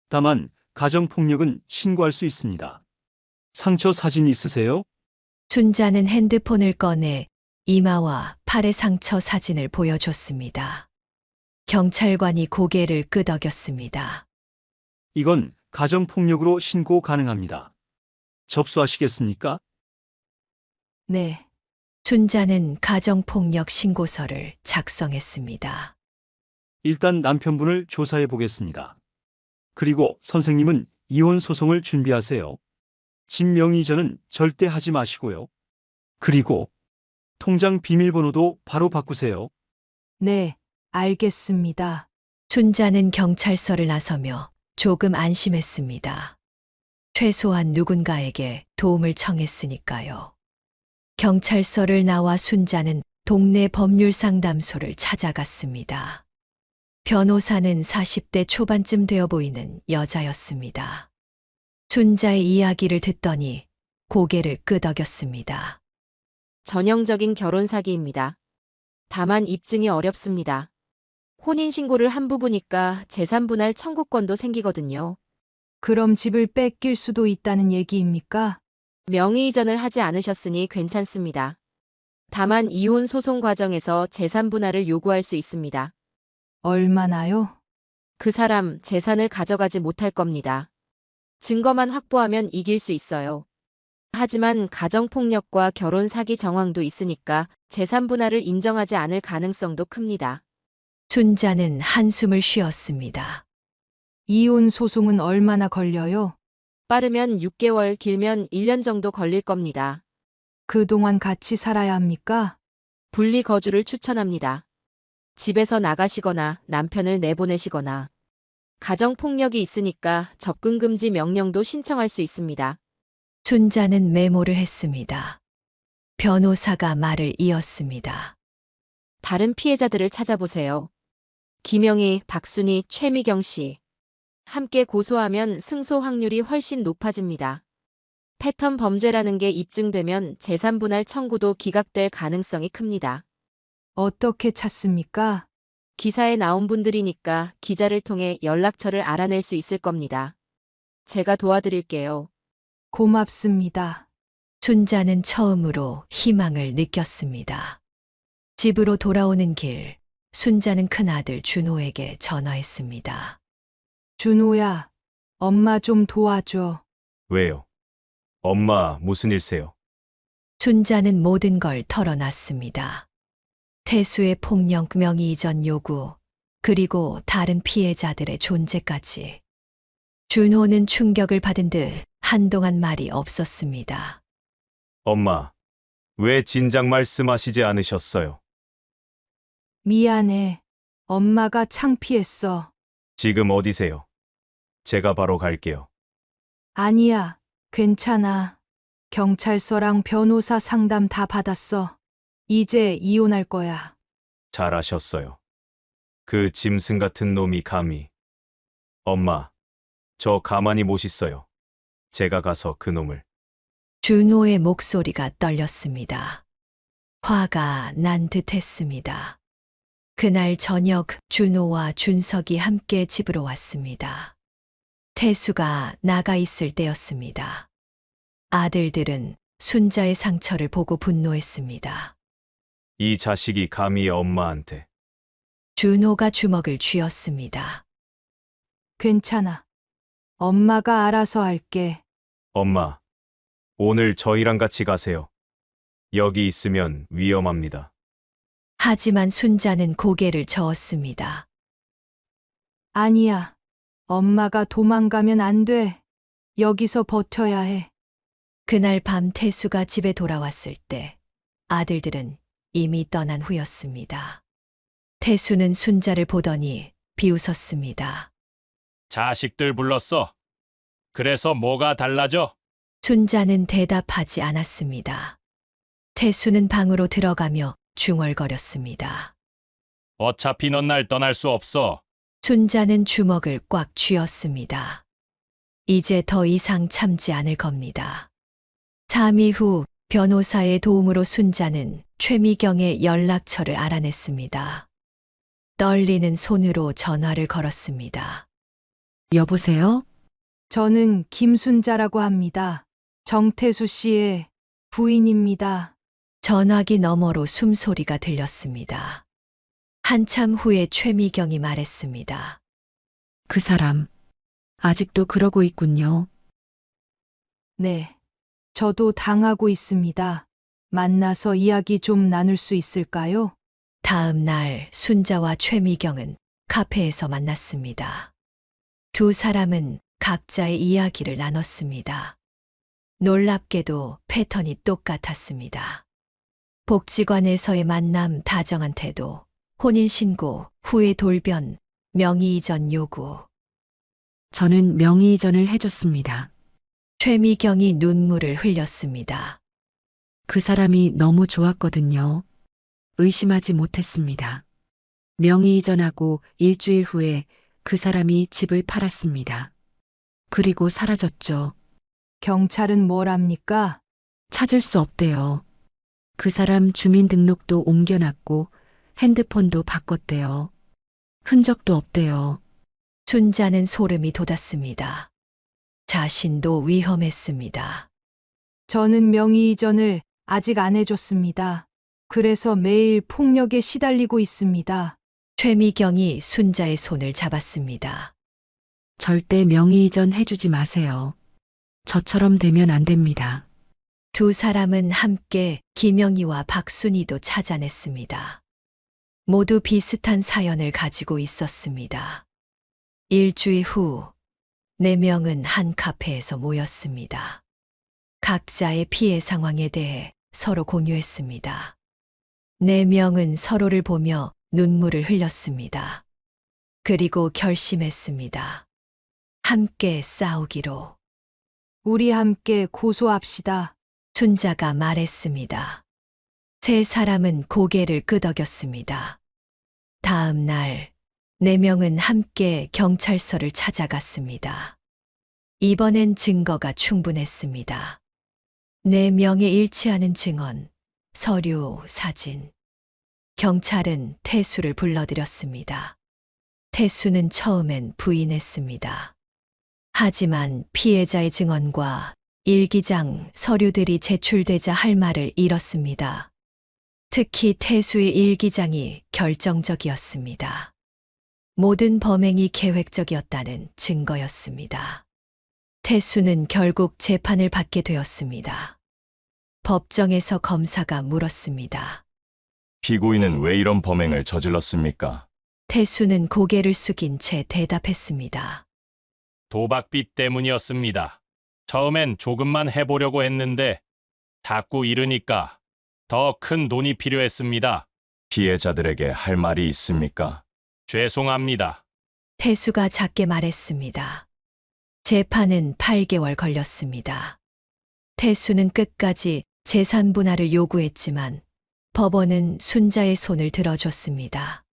다만 가정폭력은 신고할 수 있습니다. 상처 사진 있으세요? 순자는 핸드폰을 꺼내 이마와 팔의 상처 사진을 보여줬습니다. 경찰관이 고개를 끄덕였습니다. 이건 가정폭력으로 신고 가능합니다. 접수하시겠습니까? 네. 순자는 가정폭력 신고서를 작성했습니다. 일단 남편분을 조사해 보겠습니다. 그리고 선생님은 이혼 소송을 준비하세요. 집 명의이전은 절대 하지 마시고요. 그리고 통장 비밀번호도 바로 바꾸세요. 네, 알겠습니다. 순자는 경찰서를 나서며 조금 안심했습니다. 최소한 누군가에게 도움을 청했으니까요. 경찰서를 나와 순자는 동네 법률상담소를 찾아갔습니다. 변호사는 40대 초반쯤 되어 보이는 여자였습니다. 순자의 이야기를 듣더니 고개를 끄덕였습니다. 전형적인 결혼 사기입니다. 다만 입증이 어렵습니다. 혼인신고를 한 부부니까 재산 분할 청구권도 생기거든요. 그럼 집을 뺏길 수도 있다는 얘기입니까? 명의이전을 하지 않으셨으니 괜찮습니다. 다만 이혼 소송 과정에서 재산 분할을 요구할 수 있습니다. 얼마나요? 그 사람 재산을 가져가지 못할 겁니다. 증거만 확보하면 이길 수 있어요. 하지만 가정폭력과 결혼 사기 정황도 있으니까 재산 분할을 인정하지 않을 가능성도 큽니다. 순자는 한숨을 쉬었습니다. 이혼 소송은 얼마나 걸려요? 빠르면 6개월, 길면 1년 정도 걸릴 겁니다. 그동안 같이 살아야 합니까? 분리 거주를 추천합니다. 집에서 나가시거나 남편을 내보내시거나. 가정폭력이 있으니까 접근금지 명령도 신청할 수 있습니다. 순자는 메모를 했습니다. 변호사가 말을 이었습니다. 다른 피해자들을 찾아보세요. 김영희, 박순희, 최미경 씨. 함께 고소하면 승소 확률이 훨씬 높아집니다. 패턴 범죄라는 게 입증되면 재산 분할 청구도 기각될 가능성이 큽니다. 어떻게 찾습니까? 기사에 나온 분들이니까 기자를 통해 연락처를 알아낼 수 있을 겁니다. 제가 도와드릴게요. 고맙습니다. 순자는 처음으로 희망을 느꼈습니다. 집으로 돌아오는 길, 순자는 큰아들 준호에게 전화했습니다. 준호야, 엄마 좀 도와줘. 왜요? 엄마, 무슨 일세요? 순자는 모든 걸 털어놨습니다. 태수의 폭력 명의 이전 요구, 그리고 다른 피해자들의 존재까지. 준호는 충격을 받은 듯 한동안 말이 없었습니다. 엄마, 왜 진작 말씀하시지 않으셨어요? 미안해. 엄마가 창피했어. 지금 어디세요? 제가 바로 갈게요. 아니야, 괜찮아. 경찰서랑 변호사 상담 다 받았어. 이제 이혼할 거야. 잘하셨어요. 그 짐승 같은 놈이 감히. 엄마, 저 가만히 못 있어요. 제가 가서 그 놈을. 준호의 목소리가 떨렸습니다. 화가 난 듯했습니다. 그날 저녁 준호와 준석이 함께 집으로 왔습니다. 태수가 나가 있을 때였습니다. 아들들은 순자의 상처를 보고 분노했습니다. 이 자식이 감히 엄마한테. 준호가 주먹을 쥐었습니다. 괜찮아. 엄마가 알아서 할게. 엄마, 오늘 저희랑 같이 가세요. 여기 있으면 위험합니다. 하지만 순자는 고개를 저었습니다. 아니야. 엄마가 도망가면 안 돼. 여기서 버텨야 해. 그날 밤 태수가 집에 돌아왔을 때 아들들은 이미 떠난 후였습니다. 태수는 순자를 보더니 비웃었습니다. 자식들 불렀어. 그래서 뭐가 달라져? 순자는 대답하지 않았습니다. 태수는 방으로 들어가며 중얼거렸습니다. 어차피 넌 날 떠날 수 없어. 순자는 주먹을 꽉 쥐었습니다. 이제 더 이상 참지 않을 겁니다. 3일 후 변호사의 도움으로 순자는 최미경의 연락처를 알아냈습니다. 떨리는 손으로 전화를 걸었습니다. 여보세요? 저는 김순자라고 합니다. 정태수 씨의 부인입니다. 전화기 너머로 숨소리가 들렸습니다. 한참 후에 최미경이 말했습니다. 그 사람, 아직도 그러고 있군요. 네. 저도 당하고 있습니다. 만나서 이야기 좀 나눌 수 있을까요? 다음 날 순자와 최미경은 카페에서 만났습니다. 두 사람은 각자의 이야기를 나눴습니다. 놀랍게도 패턴이 똑같았습니다. 복지관에서의 만남, 다정한 태도, 혼인신고, 후의 돌변, 명의 이전 요구. 저는 명의 이전을 해줬습니다. 최미경이 눈물을 흘렸습니다. 그 사람이 너무 좋았거든요. 의심하지 못했습니다. 명의 이전하고 일주일 후에 그 사람이 집을 팔았습니다. 그리고 사라졌죠. 경찰은 뭘 합니까? 찾을 수 없대요. 그 사람 주민등록도 옮겨놨고 핸드폰도 바꿨대요. 흔적도 없대요. 순자는 소름이 돋았습니다. 자신도 위험했습니다. 저는 명의 이전을 아직 안 해줬습니다. 그래서 매일 폭력에 시달리고 있습니다. 최미경이 순자의 손을 잡았습니다. 절대 명의 이전 해주지 마세요. 저처럼 되면 안 됩니다. 두 사람은 함께 김영희와 박순희도 찾아냈습니다. 모두 비슷한 사연을 가지고 있었습니다. 일주일 후, 4명은 한 카페에서 모였습니다. 각자의 피해 상황에 대해 서로 공유했습니다. 4명은 서로를 보며 눈물을 흘렸습니다. 그리고 결심했습니다. 함께 싸우기로. 우리 함께 고소합시다. 순자가 말했습니다. 3사람은 고개를 끄덕였습니다. 다음 날, 4명은 함께 경찰서를 찾아갔습니다. 이번엔 증거가 충분했습니다. 4명의 일치하는 증언, 서류, 사진. 경찰은 태수를 불러들였습니다. 태수는 처음엔 부인했습니다. 하지만 피해자의 증언과 일기장, 서류들이 제출되자 할 말을 잃었습니다. 특히 태수의 일기장이 결정적이었습니다. 모든 범행이 계획적이었다는 증거였습니다. 태수는 결국 재판을 받게 되었습니다. 법정에서 검사가 물었습니다. 피고인은 왜 이런 범행을 저질렀습니까? 태수는 고개를 숙인 채 대답했습니다. 도박빚 때문이었습니다. 처음엔 조금만 해보려고 했는데 자꾸 잃으니까 더 큰 돈이 필요했습니다. 피해자들에게 할 말이 있습니까? 죄송합니다. 태수가 작게 말했습니다. 재판은 8개월 걸렸습니다. 태수는 끝까지 재산 분할을 요구했지만 법원은 순자의 손을 들어줬습니다.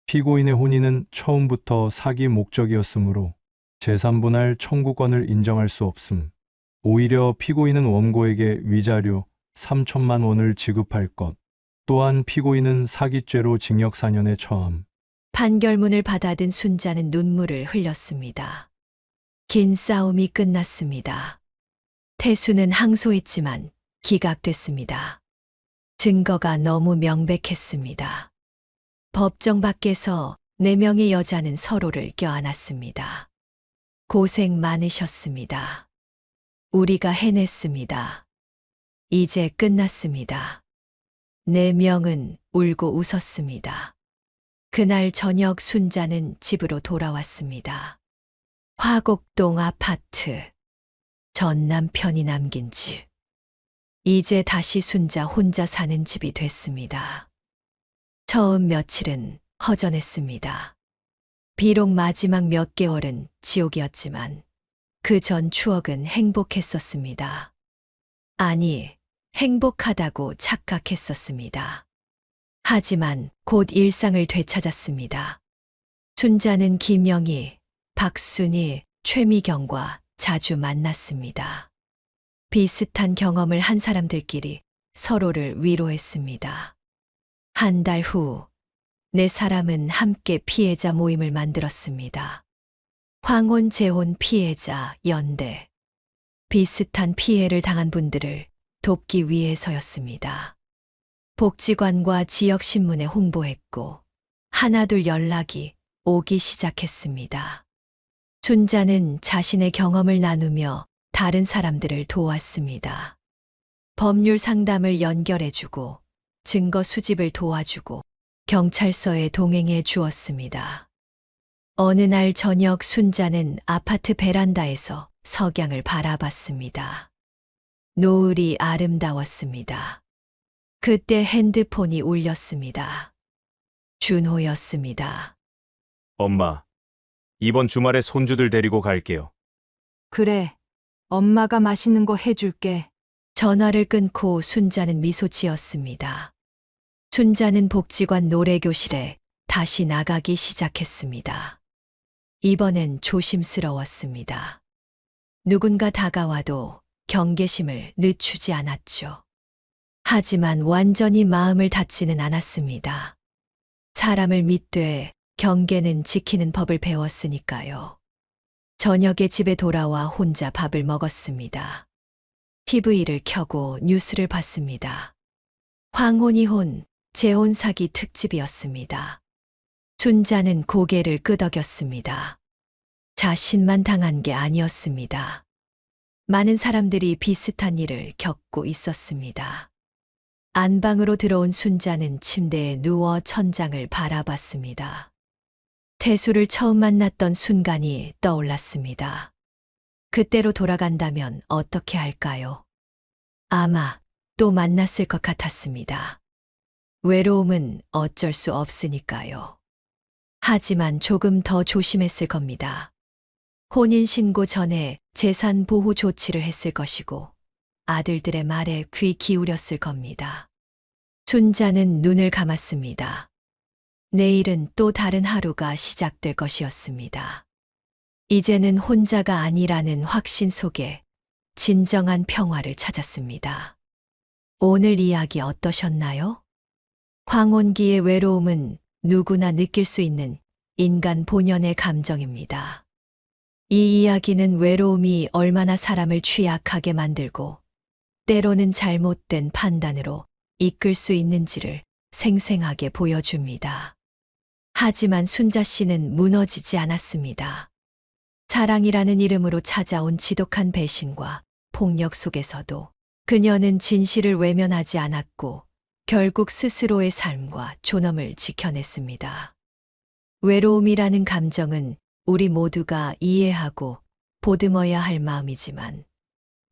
피고인의 혼인은 처음부터 사기 목적이었으므로 재산분할 청구권을 인정할 수 없음. 오히려 피고인은 원고에게 위자료 3천만 원을 지급할 것. 또한 피고인은 사기죄로 징역 4년에 처함. 판결문을 받아든 순자는 눈물을 흘렸습니다. 긴 싸움이 끝났습니다. 태수는 항소했지만 기각됐습니다. 증거가 너무 명백했습니다. 법정 밖에서 4명의 여자는 서로를 껴안았습니다. 고생 많으셨습니다. 우리가 해냈습니다. 이제 끝났습니다. 4명은 울고 웃었습니다. 그날 저녁 순자는 집으로 돌아왔습니다. 화곡동 아파트. 전 남편이 남긴 집. 이제 다시 순자 혼자 사는 집이 됐습니다. 처음 며칠은 허전했습니다. 비록 마지막 몇 개월은 지옥이었지만 그 전 추억은 행복했었습니다. 아니, 행복하다고 착각했었습니다. 하지만 곧 일상을 되찾았습니다. 순자는 김영희, 박순희, 최미경과 자주 만났습니다. 비슷한 경험을 한 사람들끼리 서로를 위로했습니다. 한 달 후, 4사람은 함께 피해자 모임을 만들었습니다. 황혼 재혼 피해자 연대. 비슷한 피해를 당한 분들을 돕기 위해서였습니다. 복지관과 지역신문에 홍보했고 하나둘 연락이 오기 시작했습니다. 순자는 자신의 경험을 나누며 다른 사람들을 도왔습니다. 법률 상담을 연결해주고 증거 수집을 도와주고 경찰서에 동행해 주었습니다. 어느 날 저녁 순자는 아파트 베란다에서 석양을 바라봤습니다. 노을이 아름다웠습니다. 그때 핸드폰이 울렸습니다. 준호였습니다. 엄마, 이번 주말에 손주들 데리고 갈게요. 그래. 엄마가 맛있는 거 해줄게. 전화를 끊고 순자는 미소 지었습니다. 순자는 복지관 노래교실에 다시 나가기 시작했습니다. 이번엔 조심스러웠습니다. 누군가 다가와도 경계심을 늦추지 않았죠. 하지만 완전히 마음을 닫지는 않았습니다. 사람을 믿되 경계는 지키는 법을 배웠으니까요. 저녁에 집에 돌아와 혼자 밥을 먹었습니다. TV를 켜고 뉴스를 봤습니다. 황혼이혼, 재혼 사기 특집이었습니다. 순자는 고개를 끄덕였습니다. 자신만 당한 게 아니었습니다. 많은 사람들이 비슷한 일을 겪고 있었습니다. 안방으로 들어온 순자는 침대에 누워 천장을 바라봤습니다. 태수를 처음 만났던 순간이 떠올랐습니다. 그때로 돌아간다면 어떻게 할까요? 아마 또 만났을 것 같았습니다. 외로움은 어쩔 수 없으니까요. 하지만 조금 더 조심했을 겁니다. 혼인신고 전에 재산 보호 조치를 했을 것이고 아들들의 말에 귀 기울였을 겁니다. 순자는 눈을 감았습니다. 내일은 또 다른 하루가 시작될 것이었습니다. 이제는 혼자가 아니라는 확신 속에 진정한 평화를 찾았습니다. 오늘 이야기 어떠셨나요? 황혼기의 외로움은 누구나 느낄 수 있는 인간 본연의 감정입니다. 이 이야기는 외로움이 얼마나 사람을 취약하게 만들고 때로는 잘못된 판단으로 이끌 수 있는지를 생생하게 보여줍니다. 하지만 순자 씨는 무너지지 않았습니다. 사랑이라는 이름으로 찾아온 지독한 배신과 폭력 속에서도 그녀는 진실을 외면하지 않았고 결국 스스로의 삶과 존엄을 지켜냈습니다. 외로움이라는 감정은 우리 모두가 이해하고 보듬어야 할 마음이지만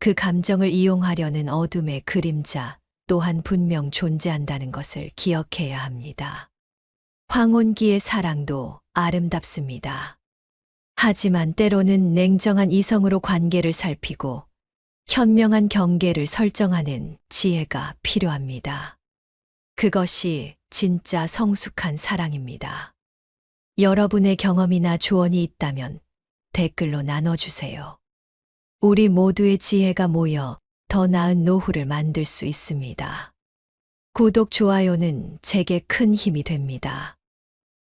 그 감정을 이용하려는 어둠의 그림자 또한 분명 존재한다는 것을 기억해야 합니다. 황혼기의 사랑도 아름답습니다. 하지만 때로는 냉정한 이성으로 관계를 살피고 현명한 경계를 설정하는 지혜가 필요합니다. 그것이 진짜 성숙한 사랑입니다. 여러분의 경험이나 조언이 있다면 댓글로 나눠주세요. 우리 모두의 지혜가 모여 더 나은 노후를 만들 수 있습니다. 구독, 좋아요는 제게 큰 힘이 됩니다.